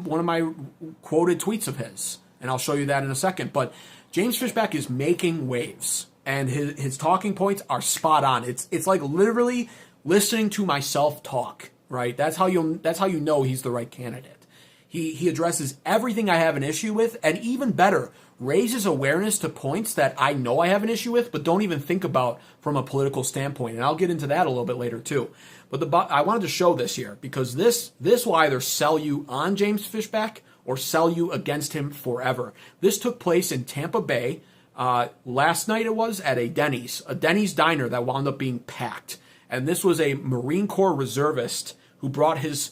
quoted tweets of his. And I'll show you that in a second. But James Fishback is making waves. And his talking points are spot on. It's like literally listening to myself talk, right? That's how you know he's the right candidate. He addresses everything I have an issue with, and even better, raises awareness to points that I know I have an issue with, but don't even think about from a political standpoint. And I'll get into that a little bit later too. But I wanted to show this here because this will either sell you on James Fishback or sell you against him forever. This took place in Tampa Bay. Last night it was at a Denny's diner that wound up being packed. And this was a Marine Corps reservist who brought his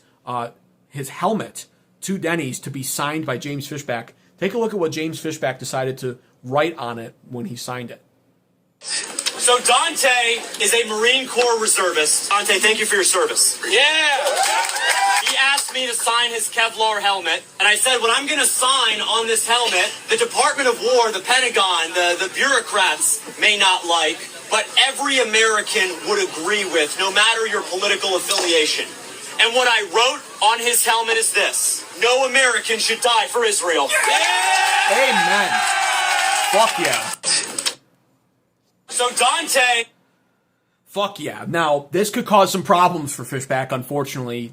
helmet to Denny's to be signed by James Fishback. Take a look at what James Fishback decided to write on it when he signed it. So Dante is a Marine Corps reservist. Dante, thank you for your service. Yeah! He asked me to sign his Kevlar helmet, and I said, what I'm going to sign on this helmet, the Department of War, the Pentagon, the bureaucrats may not like, but every American would agree with, no matter your political affiliation. And what I wrote on his helmet is this: no American should die for Israel. Yeah! Amen. Fuck yeah. So Dante... Fuck yeah. Now, this could cause some problems for Fishback, unfortunately.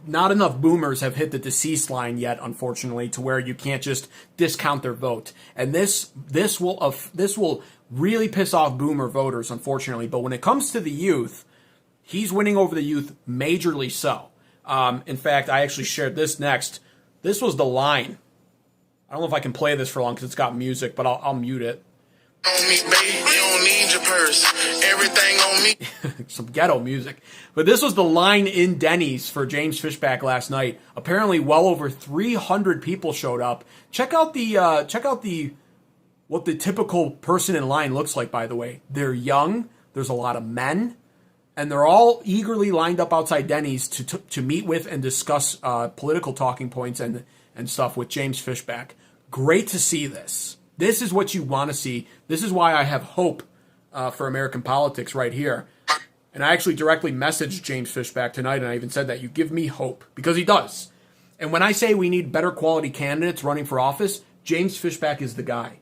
Not enough boomers have hit the deceased line yet, unfortunately, to where you can't just discount their vote. And this will really piss off boomer voters, unfortunately. But when it comes to the youth, He's winning over the youth majorly so. In fact, I actually shared this next. This was the line. I don't know if I can play this for long because it's got music, but I'll mute it. On me, baby, you don't need your purse. Everything on me. Some ghetto music. But this was the line in Denny's for James Fishback last night. Apparently well over 300 people showed up. Check out what the typical person in line looks like, by the way. They're young, there's a lot of men, and they're all eagerly lined up outside Denny's to meet with and discuss political talking points and stuff with James Fishback. Great to see this. This is what you want to see. This is why I have hope for American politics right here. And I actually directly messaged James Fishback tonight, and I even said that you give me hope, because he does. And when I say we need better quality candidates running for office, James Fishback is the guy.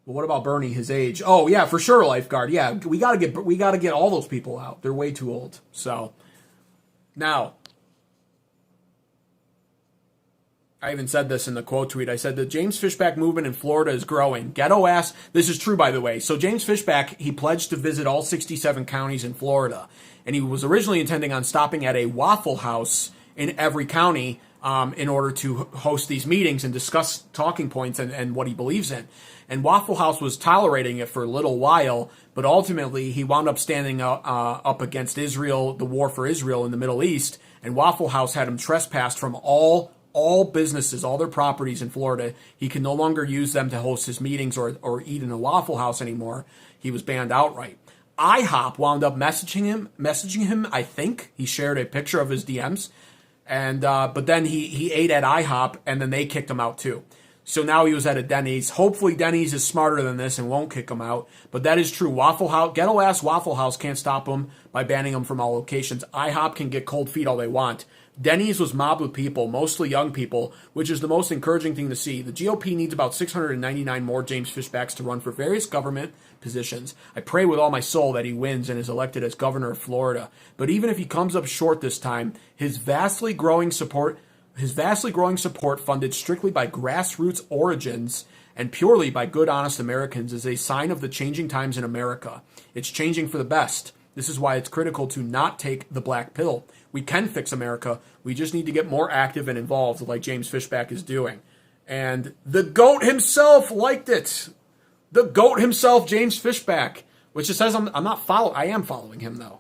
But what about Bernie, his age? Oh yeah, for sure, lifeguard. Yeah, we gotta get all those people out. They're way too old. So now, I even said this in the quote tweet. I said the James Fishback movement in Florida is growing. Ghetto ass. This is true, by the way. So James Fishback, he pledged to visit all 67 counties in Florida, and he was originally intending on stopping at a Waffle House in every county in order to host these meetings and discuss talking points and what he believes in. And Waffle House was tolerating it for a little while, but ultimately he wound up standing up against Israel, the war for Israel in the Middle East, and Waffle House had him trespassed from all businesses, all their properties in Florida. He can no longer use them to host his meetings or eat in a Waffle House anymore. He was banned outright. IHOP wound up messaging him. I think he shared a picture of his DMs, and but then he ate at IHOP, and then they kicked him out too. So now he was at a Denny's. Hopefully Denny's is smarter than this and won't kick him out. But that is true. Waffle House, ghetto ass Waffle House can't stop him by banning him from all locations. IHOP can get cold feet all they want. Denny's was mobbed with people, mostly young people, which is the most encouraging thing to see. The GOP needs about 699 more James Fishbacks to run for various government positions. I pray with all my soul that he wins and is elected as governor of Florida. But even if he comes up short this time, his vastly growing support funded strictly by grassroots origins and purely by good, honest Americans is a sign of the changing times in America. It's changing for the best. This is why it's critical to not take the black pill. We can fix America. We just need to get more active and involved like James Fishback is doing. And the GOAT himself liked it. The GOAT himself, James Fishback, which it says I am following him, though.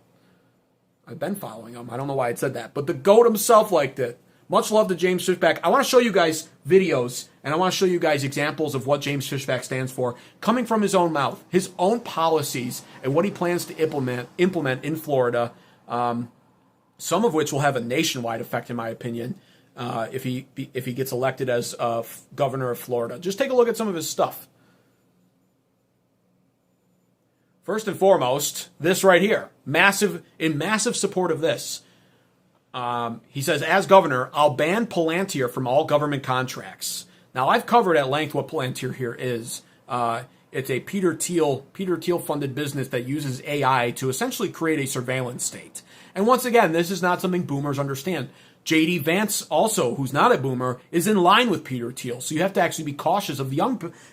I've been following him. I don't know why it said that. But the GOAT himself liked it. Much love to James Fishback. I want to show you guys videos, and I want to show you guys examples of what James Fishback stands for, coming from his own mouth, his own policies, and what he plans to implement in Florida, some of which will have a nationwide effect, in my opinion, if he gets elected as governor of Florida. Just take a look at some of his stuff. First and foremost, this right here, massive support of this. He says, as governor, I'll ban Palantir from all government contracts. Now, I've covered at length what Palantir here is. It's a Peter Thiel funded business that uses AI to essentially create a surveillance state. And once again, this is not something boomers understand. J.D. Vance, also, who's not a boomer, is in line with Peter Thiel. So you have to actually be cautious of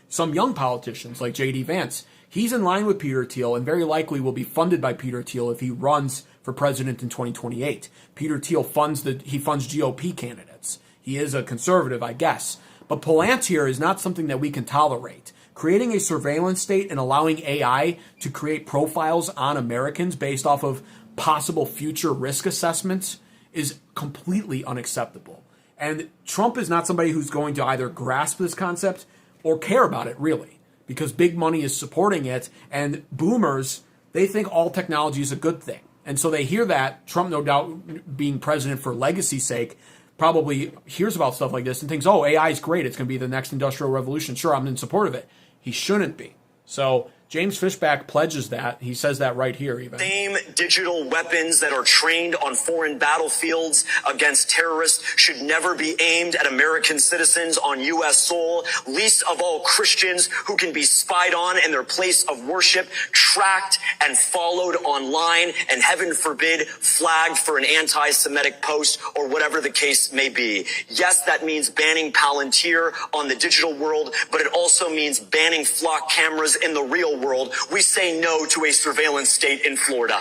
some young politicians like J.D. Vance. He's in line with Peter Thiel and very likely will be funded by Peter Thiel if he runs for president in 2028. Peter Thiel funds GOP candidates. He is a conservative, I guess. But Palantir is not something that we can tolerate. Creating a surveillance state and allowing AI to create profiles on Americans based off of possible future risk assessments is completely unacceptable. And Trump is not somebody who's going to either grasp this concept or care about it, really, because big money is supporting it, and boomers, they think all technology is a good thing. And so they hear that. Trump, no doubt, being president for legacy's sake, probably hears about stuff like this and thinks, oh, AI is great. It's going to be the next industrial revolution. Sure, I'm in support of it. He shouldn't be. So James Fishback pledges that. He says that right here, even. Same digital weapons that are trained on foreign battlefields against terrorists should never be aimed at American citizens on U.S. soil, least of all Christians who can be spied on in their place of worship, tracked and followed online, and heaven forbid, flagged for an anti-Semitic post or whatever the case may be. Yes, that means banning Palantir on the digital world, but it also means banning flock cameras in the real world, we say no to a surveillance state in Florida.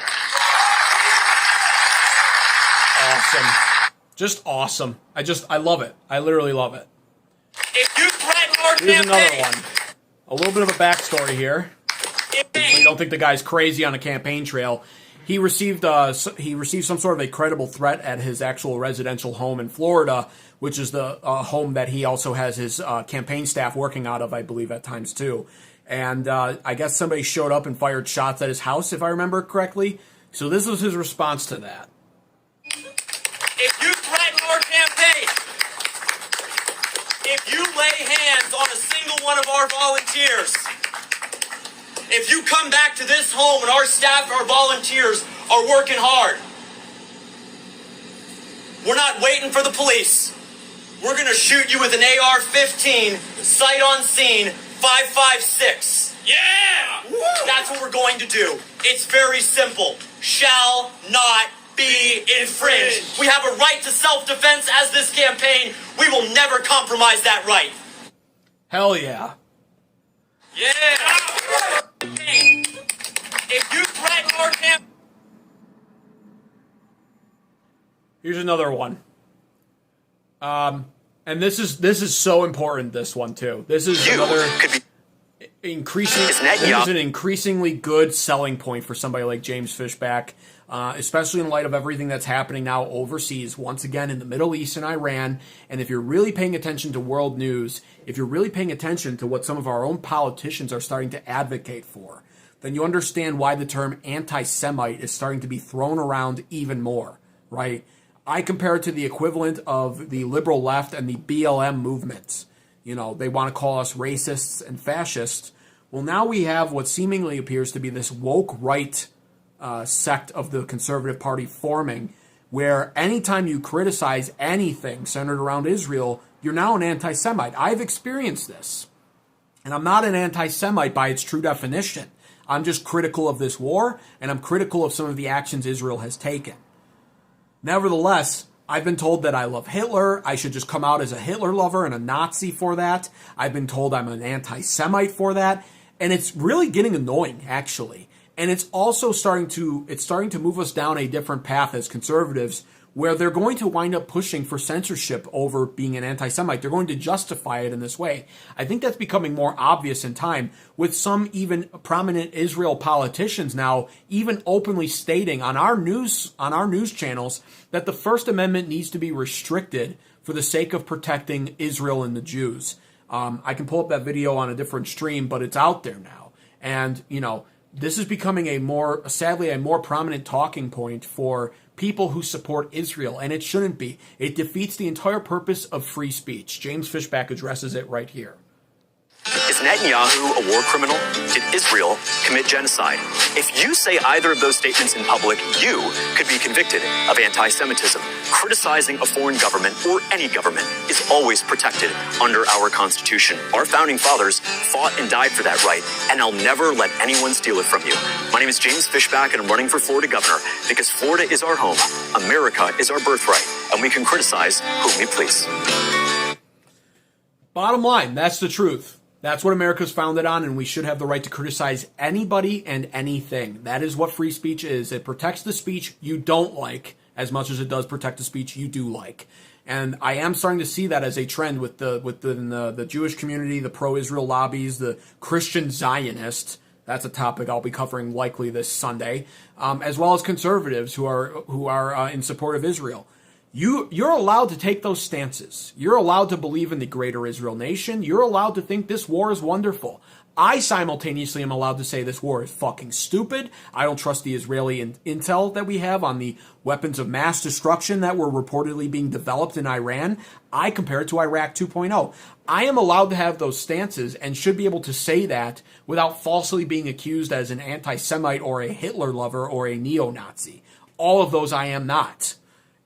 Awesome. Just awesome. I love it. I literally love it. If you threaten our Here's campaign, another one. A little bit of a backstory here. So you don't think the guy's crazy on a campaign trail. He received some sort of a credible threat at his actual residential home in Florida, which is the home that he also has his campaign staff working out of, I believe, at times too. And I guess somebody showed up and fired shots at his house, if I remember correctly. So this was his response to that. if you threaten our campaign, if you lay hands on a single one of our volunteers, if you come back to this home and our staff, our volunteers are working hard, we're not waiting for the police. We're going to shoot you with an AR-15, sight on scene, 5.56. Yeah! Woo! That's what we're going to do. It's very simple. Shall not be infringed. We have a right to self-defense as this campaign. We will never compromise that right. Hell yeah. Yeah! If you threaten our campaign... Here's another one. And this is so important, this one too. This is another an increasingly good selling point for somebody like James Fishback, especially in light of everything that's happening now overseas, once again in the Middle East and Iran. And if you're really paying attention to world news, if you're really paying attention to what some of our own politicians are starting to advocate for, then you understand why the term anti-Semite is starting to be thrown around even more, right? I compare it to the equivalent of the liberal left and the BLM movements. You know, they want to call us racists and fascists. Well, now we have what seemingly appears to be this woke right sect of the Conservative Party forming, where anytime you criticize anything centered around Israel, you're now an anti-Semite. I've experienced this. And I'm not an anti-Semite by its true definition. I'm just critical of this war, and I'm critical of some of the actions Israel has taken. Nevertheless, I've been told that I love Hitler. I should just come out as a Hitler lover and a Nazi for that. I've been told I'm an anti-Semite for that. And it's really getting annoying, actually. And it's also starting to move us down a different path as conservatives, where they're going to wind up pushing for censorship over being an anti-Semite. They're going to justify it in this way. I think that's becoming more obvious in time, with some even prominent Israel politicians now even openly stating on our news channels that the First Amendment needs to be restricted for the sake of protecting Israel and the Jews. I can pull up that video on a different stream, but it's out there now. And, you know, this is becoming sadly a more prominent talking point for people who support Israel, and it shouldn't be. It defeats the entire purpose of free speech. James Fishback addresses it right here. Is Netanyahu a war criminal? Did Israel commit genocide? If you say either of those statements in public, you could be convicted of anti-Semitism. Criticizing a foreign government or any government is always protected under our Constitution. Our founding fathers fought and died for that right, and I'll never let anyone steal it from you. My name is James Fishback, and I'm running for Florida governor because Florida is our home, America is our birthright, and we can criticize whom we please. Bottom line, that's the truth. That's what America's founded on, and we should have the right to criticize anybody and anything. That is what free speech is. It protects the speech you don't like as much as it does protect the speech you do like. And I am starting to see that as a trend within the Jewish community, the pro-Israel lobbies, the Christian Zionists. That's a topic I'll be covering likely this Sunday, as well as conservatives who are in support of Israel. You're allowed to take those stances. You're allowed to believe in the greater Israel nation. You're allowed to think this war is wonderful. I simultaneously am allowed to say this war is fucking stupid. I don't trust the Israeli intel that we have on the weapons of mass destruction that were reportedly being developed in Iran. I compare it to Iraq 2.0. I am allowed to have those stances and should be able to say that without falsely being accused as an anti-Semite or a Hitler lover or a neo-Nazi. All of those I am not.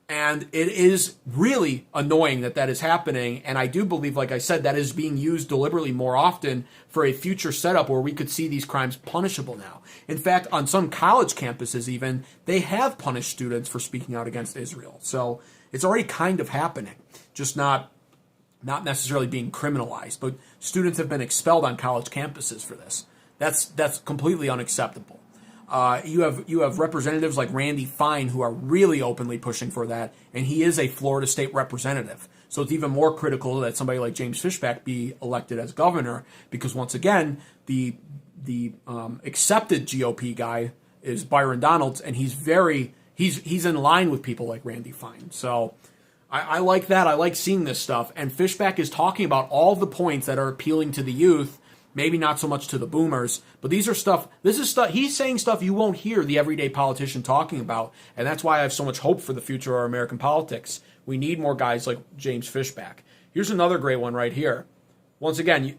And it is really annoying that is happening. And I do believe, like I said, that is being used deliberately more often for a future setup where we could see these crimes punishable now. In fact, on some college campuses even, they have punished students for speaking out against Israel. So it's already kind of happening, just not necessarily being criminalized. But students have been expelled on college campuses for this. That's completely unacceptable. You have representatives like Randy Fine who are really openly pushing for that, and he is a Florida state representative. So it's even more critical that somebody like James Fishback be elected as governor, because once again, the accepted GOP guy is Byron Donalds, and he's in line with people like Randy Fine. So I like that. I like seeing this stuff. And Fishback is talking about all the points that are appealing to the youth, maybe not so much to the boomers, but this is stuff, he's saying stuff you won't hear the everyday politician talking about, and that's why I have so much hope for the future of our American politics. We need more guys like James Fishback. Here's another great one right here. Once again,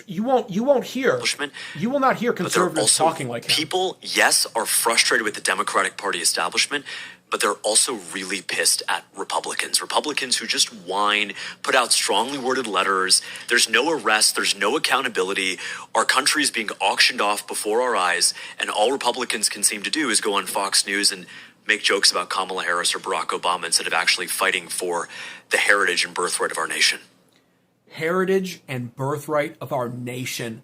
you will not hear conservatives talking like him. People, yes, are frustrated with the Democratic Party establishment, but they're also really pissed at Republicans who just whine, put out strongly worded letters. There's no arrest. There's no accountability. Our country is being auctioned off before our eyes, and all Republicans can seem to do is go on Fox News and make jokes about Kamala Harris or Barack Obama instead of actually fighting for the heritage and birthright of our nation. Heritage and birthright of our nation.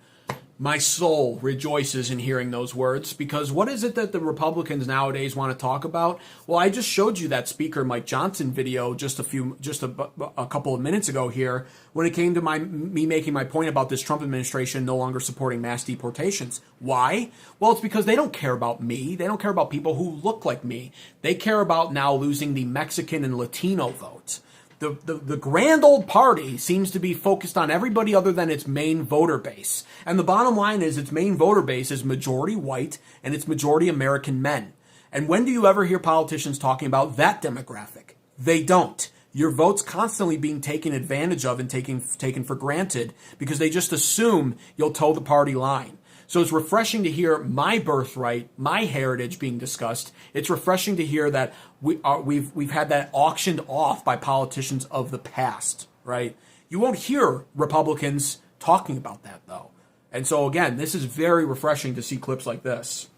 My soul rejoices in hearing those words, because what is it that the Republicans nowadays want to talk about? Well, I just showed you that Speaker Mike Johnson video just a couple of minutes ago here, when it came to me making my point about this Trump administration no longer supporting mass deportations. Why? Well, it's because they don't care about me. They don't care about people who look like me. They care about now losing the Mexican and Latino vote. The grand old party seems to be focused on everybody other than its main voter base. And the bottom line is its main voter base is majority white and it's majority American men. And when do you ever hear politicians talking about that demographic? They don't. Your vote's constantly being taken advantage of and taken for granted because they just assume you'll toe the party line. So it's refreshing to hear my birthright, my heritage being discussed. It's refreshing to hear that we've had that auctioned off by politicians of the past, right? You won't hear Republicans talking about that, though. And so, again, this is very refreshing to see clips like this.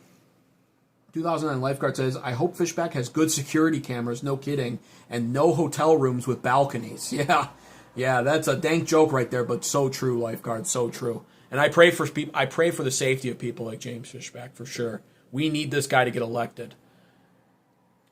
2009 Lifeguard says, I hope Fishback has good security cameras, no kidding, and no hotel rooms with balconies. Yeah, that's a dank joke right there, but so true, Lifeguard, so true. And I pray for the safety of people like James Fishback, for sure. We need this guy to get elected.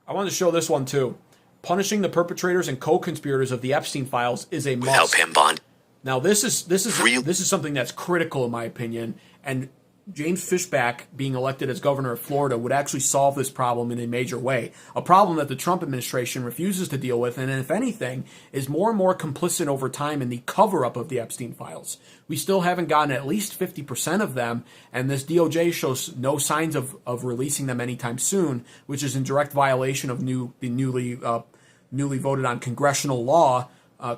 I wanted to show this one, too. Punishing the perpetrators and co-conspirators of the Epstein files is a must. Without Pam Bondi. Now, this is something that's critical, in my opinion, and James Fishback being elected as governor of Florida would actually solve this problem in a major way. A problem that the Trump administration refuses to deal with, and if anything, is more and more complicit over time in the cover-up of the Epstein files. We still haven't gotten at least 50% of them, and this DOJ shows no signs of releasing them anytime soon, which is in direct violation of the newly voted on congressional law,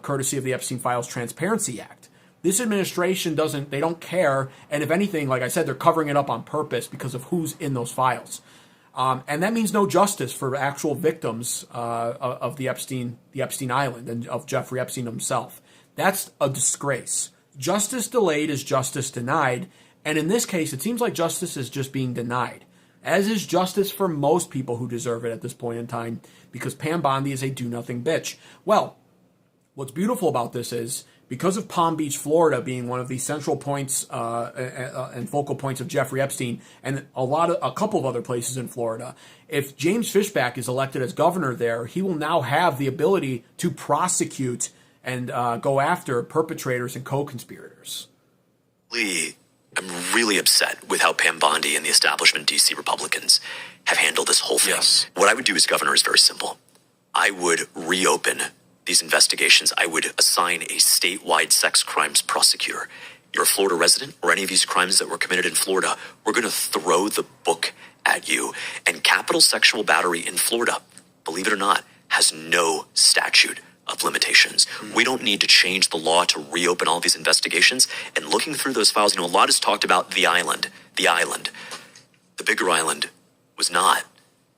courtesy of the Epstein Files Transparency Act. This administration they don't care, and if anything, like I said, they're covering it up on purpose because of who's in those files. And that means no justice for actual victims of the Epstein Island and of Jeffrey Epstein himself. That's a disgrace. Justice delayed is justice denied, and in this case, it seems like justice is just being denied, as is justice for most people who deserve it at this point in time, because Pam Bondi is a do-nothing bitch. Well, what's beautiful about this is, because of Palm Beach, Florida being one of the central points and focal points of Jeffrey Epstein, and a couple of other places in Florida, if James Fishback is elected as governor there, he will now have the ability to prosecute and go after perpetrators and co-conspirators. I'm really upset with how Pam Bondi and the establishment DC Republicans have handled this whole thing. Yes. What I would do as governor is very simple. I would reopen these investigations. I would assign a statewide sex crimes prosecutor. You're a Florida resident or any of these crimes that were committed in Florida, we're going to throw the book at you. And capital sexual battery in Florida, believe it or not, has no statute of limitations. We don't need to change the law to reopen all these investigations. And looking through those files, a lot is talked about the island. The bigger island was not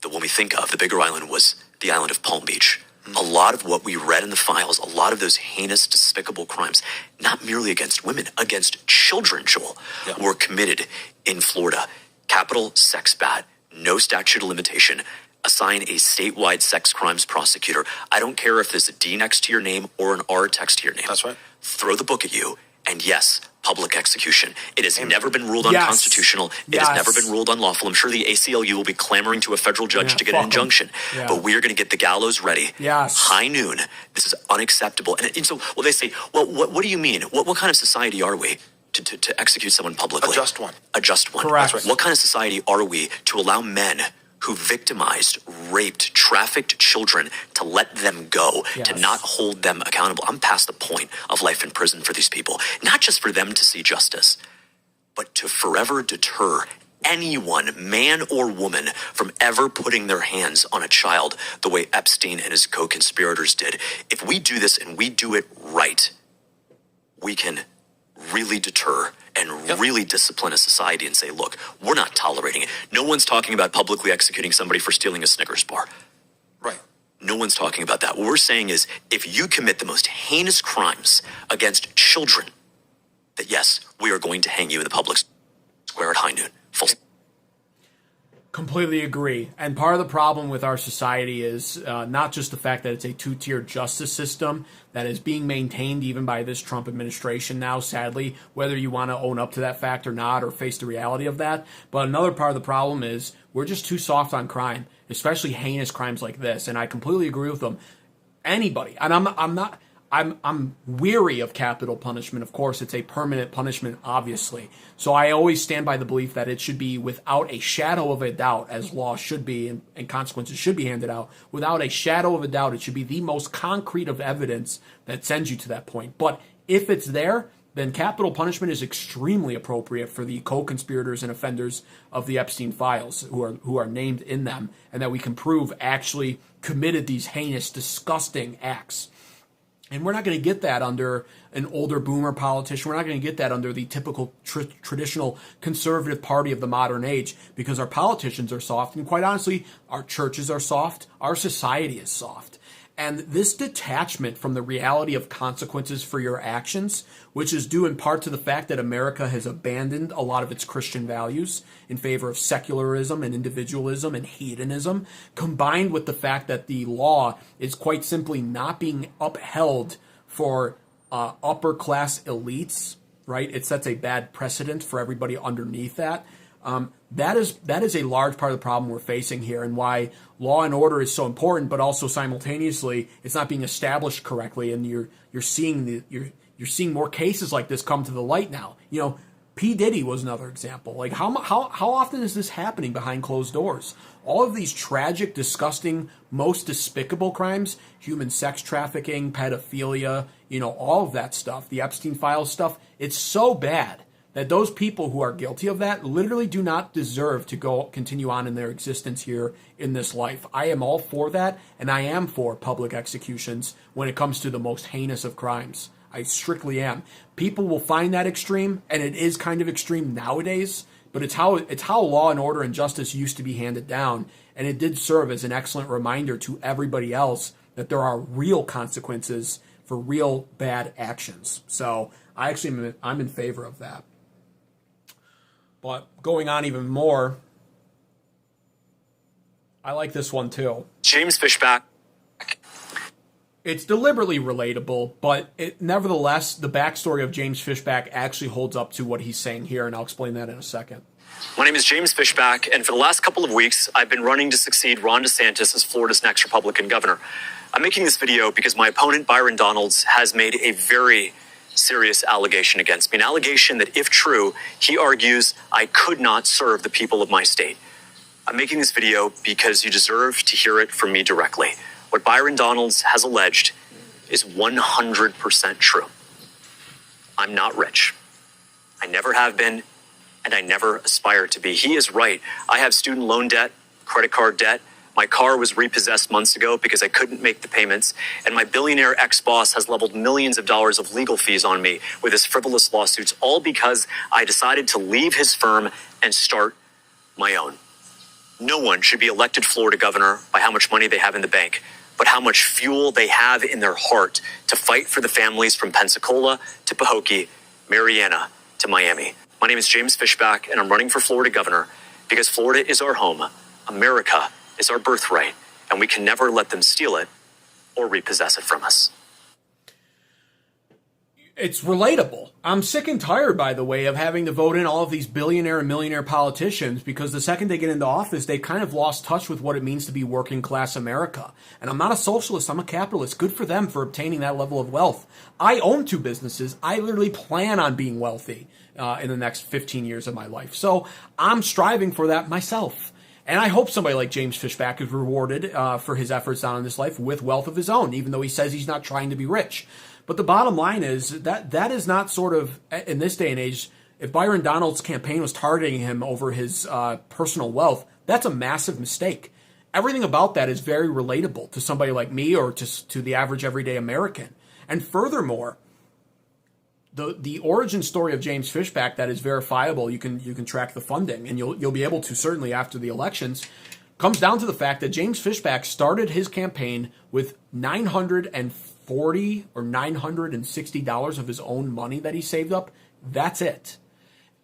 the one we think of. The bigger island was the island of Palm Beach. A lot of what we read in the files, a lot of those heinous, despicable crimes, not merely against women, against children, Joel, were committed in Florida. Capital sex bat, no statute of limitation. Assign a statewide sex crimes prosecutor. I don't care if there's a D next to your name or an R next to your name. That's right. Throw the book at you. And yes, public execution. It has never been ruled unconstitutional. It has never been ruled unlawful. I'm sure the ACLU will be clamoring to a federal judge to get an injunction. But we are going to get the gallows ready. High noon. This is unacceptable. And so, well, they say, well, what do you mean? What kind of society are we to execute someone publicly? A just one. A just one. Correct. That's right. What kind of society are we to allow men who victimized, raped, trafficked children to let them go, to not hold them accountable? I'm past the point of life in prison for these people. Not just for them to see justice, but to forever deter anyone, man or woman, from ever putting their hands on a child the way Epstein and his co-conspirators did. If we do this and we do it right, we can really deter and really discipline a society and say, look, we're not tolerating it. No one's talking about publicly executing somebody for stealing a Snickers bar. Right. No one's talking about that. What we're saying is, if you commit the most heinous crimes against children, that yes, we are going to hang you in the public square at high noon. Full. Completely agree. And part of the problem with our society is not just the fact that it's a two-tier justice system that is being maintained even by this Trump administration now, sadly, whether you want to own up to that fact or not or face the reality of that. But another part of the problem is we're just too soft on crime, especially heinous crimes like this. And I completely agree with them. Anybody, and I'm weary of capital punishment. Of course, it's a permanent punishment, obviously. So I always stand by the belief that it should be without a shadow of a doubt, as law should be and consequences should be handed out. Without a shadow of a doubt, it should be the most concrete of evidence that sends you to that point. But if it's there, then capital punishment is extremely appropriate for the co-conspirators and offenders of the Epstein files who are named in them, and that we can prove actually committed these heinous, disgusting acts. And we're not going to get that under an older boomer politician. We're not going to get that under the typical traditional conservative party of the modern age, because our politicians are soft. And quite honestly, our churches are soft. Our society is soft. And this detachment from the reality of consequences for your actions, which is due in part to the fact that America has abandoned a lot of its Christian values in favor of secularism and individualism and hedonism, combined with the fact that the law is quite simply not being upheld for upper class elites, right? It sets a bad precedent for everybody underneath that. That is a large part of the problem we're facing here, and why law and order is so important, but also simultaneously it's not being established correctly, and you're seeing more cases like this come to the light now. You know, P. Diddy was another example. Like how often is this happening behind closed doors? All of these tragic, disgusting, most despicable crimes, human sex trafficking, pedophilia, all of that stuff, the Epstein files stuff, it's so bad that those people who are guilty of that literally do not deserve to continue on in their existence here in this life. I am all for that, and I am for public executions when it comes to the most heinous of crimes. I strictly am. People will find that extreme, and it is kind of extreme nowadays, but it's how law and order and justice used to be handed down, and it did serve as an excellent reminder to everybody else that there are real consequences for real bad actions. So I'm in favor of that. But going on even more, I like this one too. James Fishback. It's deliberately relatable, but nevertheless, the backstory of James Fishback actually holds up to what he's saying here, and I'll explain that in a second. My name is James Fishback, and for the last couple of weeks, I've been running to succeed Ron DeSantis as Florida's next Republican governor. I'm making this video because my opponent, Byron Donalds, has made a very serious allegation against me. An allegation that, if true, he argues I could not serve the people of my state. I'm making this video because you deserve to hear it from me directly. What Byron Donalds has alleged is 100% true. I'm not rich. I never have been, and I never aspire to be. He is right. I have student loan debt, credit card debt. My car was repossessed months ago because I couldn't make the payments, and my billionaire ex-boss has leveled millions of dollars of legal fees on me with his frivolous lawsuits, all because I decided to leave his firm and start my own. No one should be elected Florida governor by how much money they have in the bank, but how much fuel they have in their heart to fight for the families from Pensacola to Pahokee, Mariana to Miami. My name is James Fishback, and I'm running for Florida governor because Florida is our home. America is our birthright, and we can never let them steal it or repossess it from us. It's relatable. I'm sick and tired, by the way, of having to vote in all of these billionaire and millionaire politicians because the second they get into office, they kind of lost touch with what it means to be working class America. And I'm not a socialist, I'm a capitalist. Good for them for obtaining that level of wealth. I own 2 businesses. I literally plan on being wealthy in the next 15 years of my life. So I'm striving for that myself. And I hope somebody like James Fishback is rewarded for his efforts down in this life with wealth of his own, even though he says he's not trying to be rich. But the bottom line is that is not sort of, in this day and age, if Byron Donald's campaign was targeting him over his personal wealth, that's a massive mistake. Everything about that is very relatable to somebody like me or to the average everyday American. And furthermore, the origin story of James Fishback that is verifiable, you can track the funding, and you'll be able to certainly after the elections, comes down to the fact that James Fishback started his campaign with $940 or $960 of his own money that he saved up. That's it.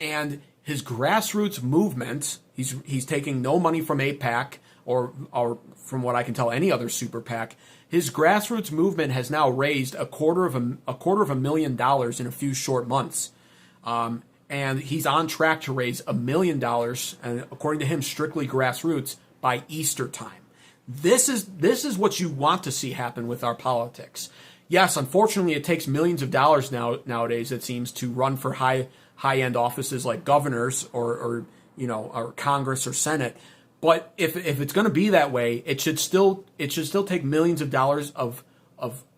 And his grassroots movement, he's taking no money from AIPAC or from what I can tell any other super PAC. His grassroots movement has now raised a quarter of $1,000,000 in a few short months. And he's on track to raise $1 million, and according to him, strictly grassroots, by Easter time. This is what you want to see happen with our politics. Yes, unfortunately, it takes millions of dollars nowadays, it seems, to run for high-end offices like governors or Congress or Senate. But if it's going to be that way, it should still take millions of dollars of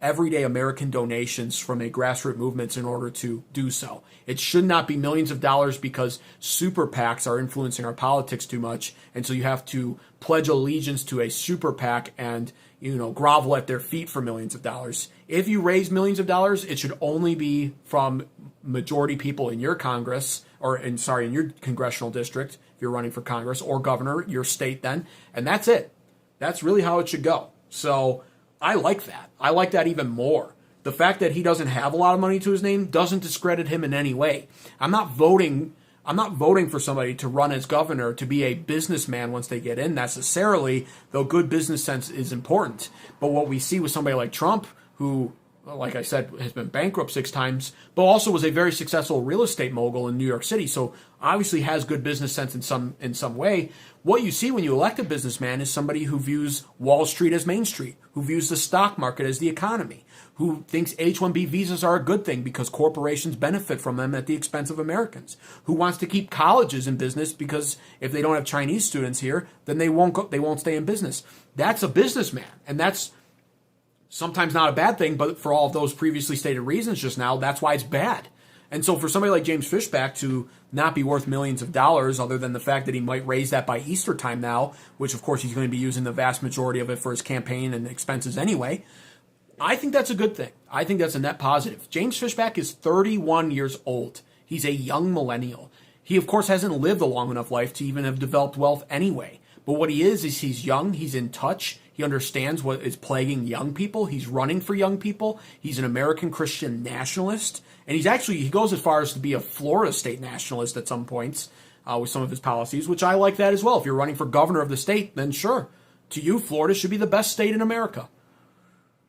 everyday American donations from a grassroots movements in order to do so. It should not be millions of dollars because super PACs are influencing our politics too much, and so you have to pledge allegiance to a super PAC and grovel at their feet for millions of dollars. If you raise millions of dollars, it should only be from majority people in your Congress in your congressional district if you're running for Congress or governor, your state then, and that's it. That's really how it should go. So I like that. I like that even more. The fact that he doesn't have a lot of money to his name doesn't discredit him in any way. I'm not voting for somebody to run as governor to be a businessman once they get in necessarily, though good business sense is important. But what we see with somebody like Trump, who, like I said, has been bankrupt 6 times, but also was a very successful real estate mogul in New York City, so obviously has good business sense in some way. What you see when you elect a businessman is somebody who views Wall Street as Main Street, who views the stock market as the economy, who thinks H-1B visas are a good thing because corporations benefit from them at the expense of Americans, who wants to keep colleges in business because if they don't have Chinese students here, then they won't stay in business. That's a businessman, and that's sometimes not a bad thing, but for all of those previously stated reasons just now, that's why it's bad. And so for somebody like James Fishback to not be worth millions of dollars, other than the fact that he might raise that by Easter time now, which of course he's going to be using the vast majority of it for his campaign and expenses anyway, I think that's a good thing. I think that's a net positive. James Fishback is 31 years old. He's a young millennial. He, of course, hasn't lived a long enough life to even have developed wealth anyway. But what he is he's young, he's in touch, he understands what is plaguing young people, he's running for young people, he's an American Christian nationalist, and he goes as far as to be a Florida state nationalist at some points with some of his policies, which I like that as well. If you're running for governor of the state, then sure, to you, Florida should be the best state in America.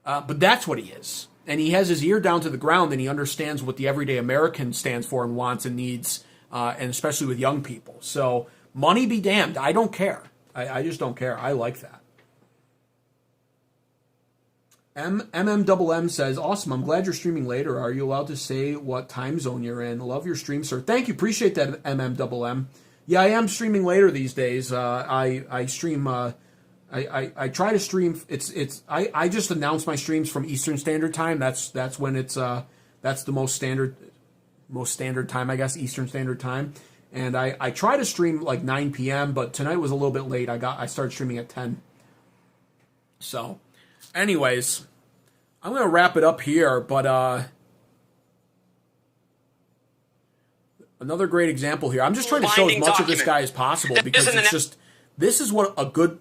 But that's what he is. And he has his ear down to the ground, and he understands what the everyday American stands for and wants and needs, and especially with young people. So money be damned. I don't care. I just don't care. I like that. MMMM says, awesome, I'm glad you're streaming later. Are you allowed to say what time zone you're in? Love your stream, sir. Thank you. Appreciate that, MMMM. Yeah, I am streaming later these days. I stream... I try to stream. I just announce my streams from Eastern Standard Time. That's when that's the most standard time, I guess, Eastern Standard Time. And I try to stream like 9 p.m. But tonight was a little bit late. I started streaming at 10. So, anyways, I'm gonna wrap it up here. But another great example here. I'm just trying to show as much of this guy as possible because it's just. This is what a good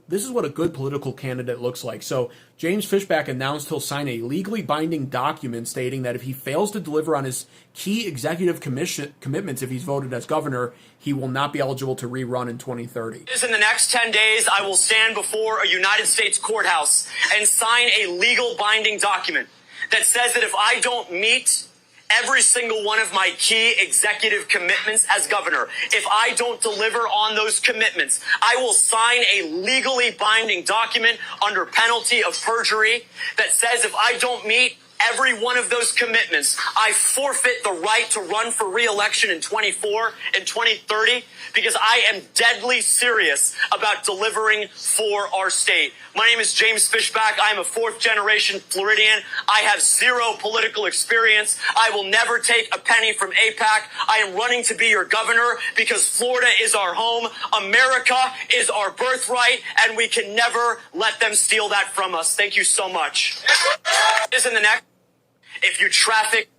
political candidate looks like. So James Fishback announced he'll sign a legally binding document stating that if he fails to deliver on his key executive commitments if he's voted as governor, he will not be eligible to rerun in 2030. In the next 10 days, I will stand before a United States courthouse and sign a legal binding document that says that if I don't meet every single one of my key executive commitments as governor. If I don't deliver on those commitments, I will sign a legally binding document under penalty of perjury that says if I don't meet every one of those commitments, I forfeit the right to run for re-election in 24 and 2030 because I am deadly serious about delivering for our state. My name is James Fishback. I am a fourth-generation Floridian. I have zero political experience. I will never take a penny from AIPAC. I am running to be your governor because Florida is our home. America is our birthright, and we can never let them steal that from us. Thank you so much. Isn't the next? If you traffic.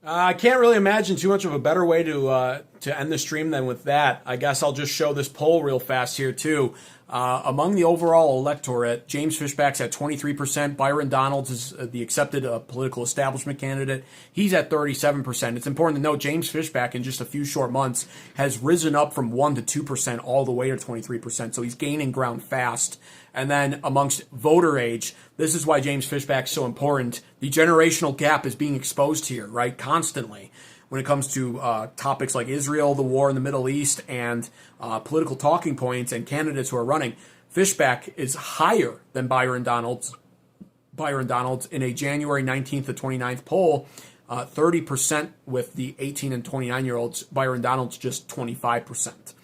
I can't really imagine too much of a better way to end the stream than with that. I guess I'll just show this poll real fast here too. Among the overall electorate, James Fishback's at 23%. Byron Donalds is the accepted political establishment candidate. He's at 37%. It's important to note James Fishback in just a few short months has risen up from 1% to 2% all the way to 23%. So he's gaining ground fast. And then amongst voter age, this is why James Fishback's so important. The generational gap is being exposed here, right? Constantly. When it comes to topics like Israel, the war in the Middle East, and political talking points and candidates who are running, Fishback is higher than Byron Donalds. Byron Donalds in a January 19th to 29th poll, 30% with the 18 and 29-year-olds. Byron Donalds just 25%.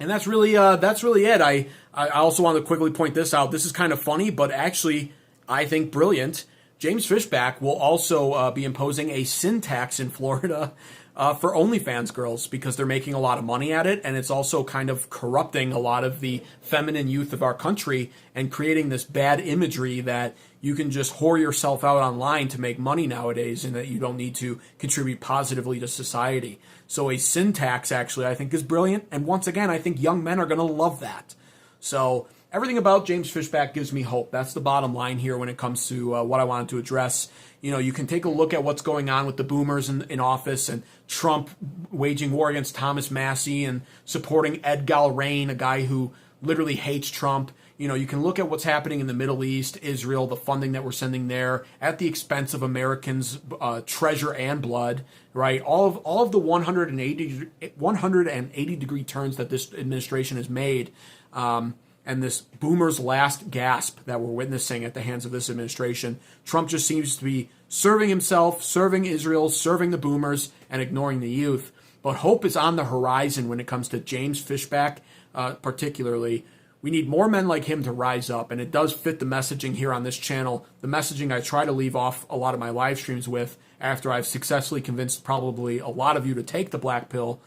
And that's really it. I also want to quickly point this out. This is kind of funny, but actually, I think brilliant. James Fishback will also be imposing a sin tax in Florida for OnlyFans girls because they're making a lot of money at it, and it's also kind of corrupting a lot of the feminine youth of our country and creating this bad imagery that you can just whore yourself out online to make money nowadays and that you don't need to contribute positively to society. So a sin tax, actually, I think is brilliant, and once again, I think young men are going to love that. So everything about James Fishback gives me hope. That's the bottom line here when it comes to what I wanted to address. You know, you can take a look at what's going on with the boomers in office and Trump waging war against Thomas Massie and supporting Ed Galrain, a guy who literally hates Trump. You know, you can look at what's happening in the Middle East, Israel, the funding that we're sending there at the expense of Americans' treasure and blood, right? All of the 180 degree turns that this administration has made, and this boomer's last gasp that we're witnessing at the hands of this administration. Trump just seems to be serving himself, serving Israel, serving the boomers, and ignoring the youth. But hope is on the horizon when it comes to James Fishback, particularly. We need more men like him to rise up, and it does fit the messaging here on this channel, the messaging I try to leave off a lot of my live streams with after I've successfully convinced probably a lot of you to take the black pill.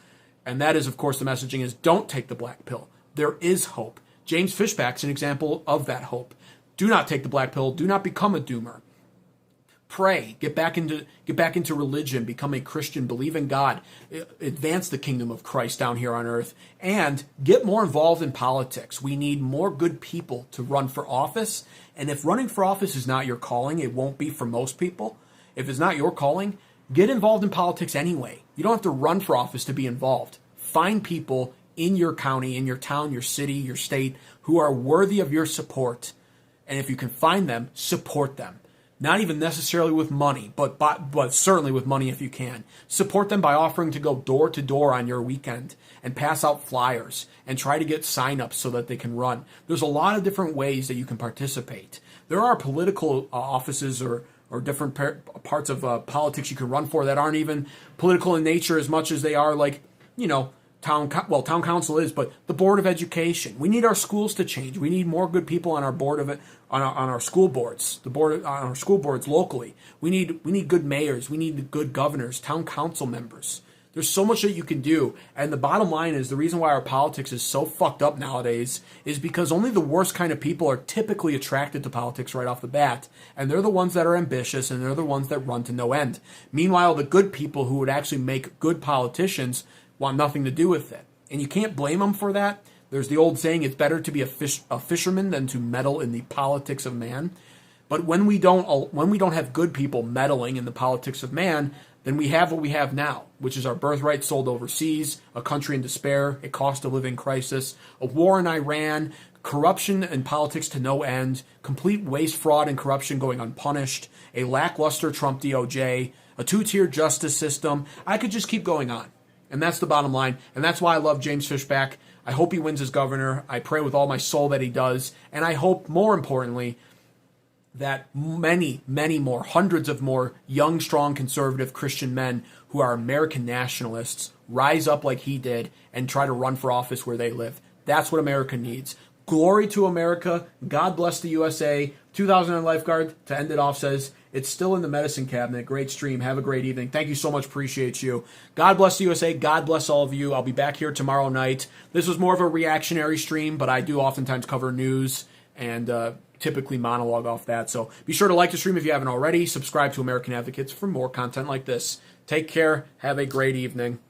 And that is, of course, the messaging is don't take the black pill. There is hope. James Fishback's an example of that hope. Do not take the black pill. Do not become a doomer. Pray. Get back into religion. Become a Christian. Believe in God. Advance the kingdom of Christ down here on earth. And get more involved in politics. We need more good people to run for office. And if running for office is not your calling, it won't be for most people. If it's not your calling, get involved in politics anyway. You don't have to run for office to be involved. Find people in your county, in your town, your city, your state, who are worthy of your support. And if you can find them, support them. Not even necessarily with money, but certainly with money if you can. Support them by offering to go door to door on your weekend and pass out flyers and try to get sign-ups so that they can run. There's a lot of different ways that you can participate. There are political offices or different parts of politics you can run for that aren't even political in nature as much as they are like, you know, town council is, but the board of education. We need our schools to change. We need more good people on our board of it, on our school boards, on our school boards locally. We need good mayors. We need good governors, town council members. There's so much that you can do, and the bottom line is the reason why our politics is so fucked up nowadays is because only the worst kind of people are typically attracted to politics right off the bat, and they're the ones that are ambitious, and they're the ones that run to no end. Meanwhile, the good people who would actually make good politicians want nothing to do with it. And you can't blame them for that. There's the old saying, it's better to be a fisherman than to meddle in the politics of man. But when we don't have good people meddling in the politics of man, then we have what we have now, which is our birthright sold overseas, a country in despair, a cost of living crisis, a war in Iran, corruption and politics to no end, complete waste, fraud, and corruption going unpunished, a lackluster Trump DOJ, a two-tier justice system. I could just keep going on. And that's the bottom line. And that's why I love James Fishback. I hope he wins as governor. I pray with all my soul that he does. And I hope, more importantly, that many, many more, hundreds of more young, strong, conservative Christian men who are American nationalists rise up like he did and try to run for office where they live. That's what America needs. Glory to America. God bless the USA. 2009 Lifeguard, to end it off, says, it's still in the medicine cabinet. Great stream. Have a great evening. Thank you so much. Appreciate you. God bless the USA. God bless all of you. I'll be back here tomorrow night. This was more of a reactionary stream, but I do oftentimes cover news and typically monologue off that. So be sure to like the stream if you haven't already. Subscribe to American Advocates for more content like this. Take care. Have a great evening.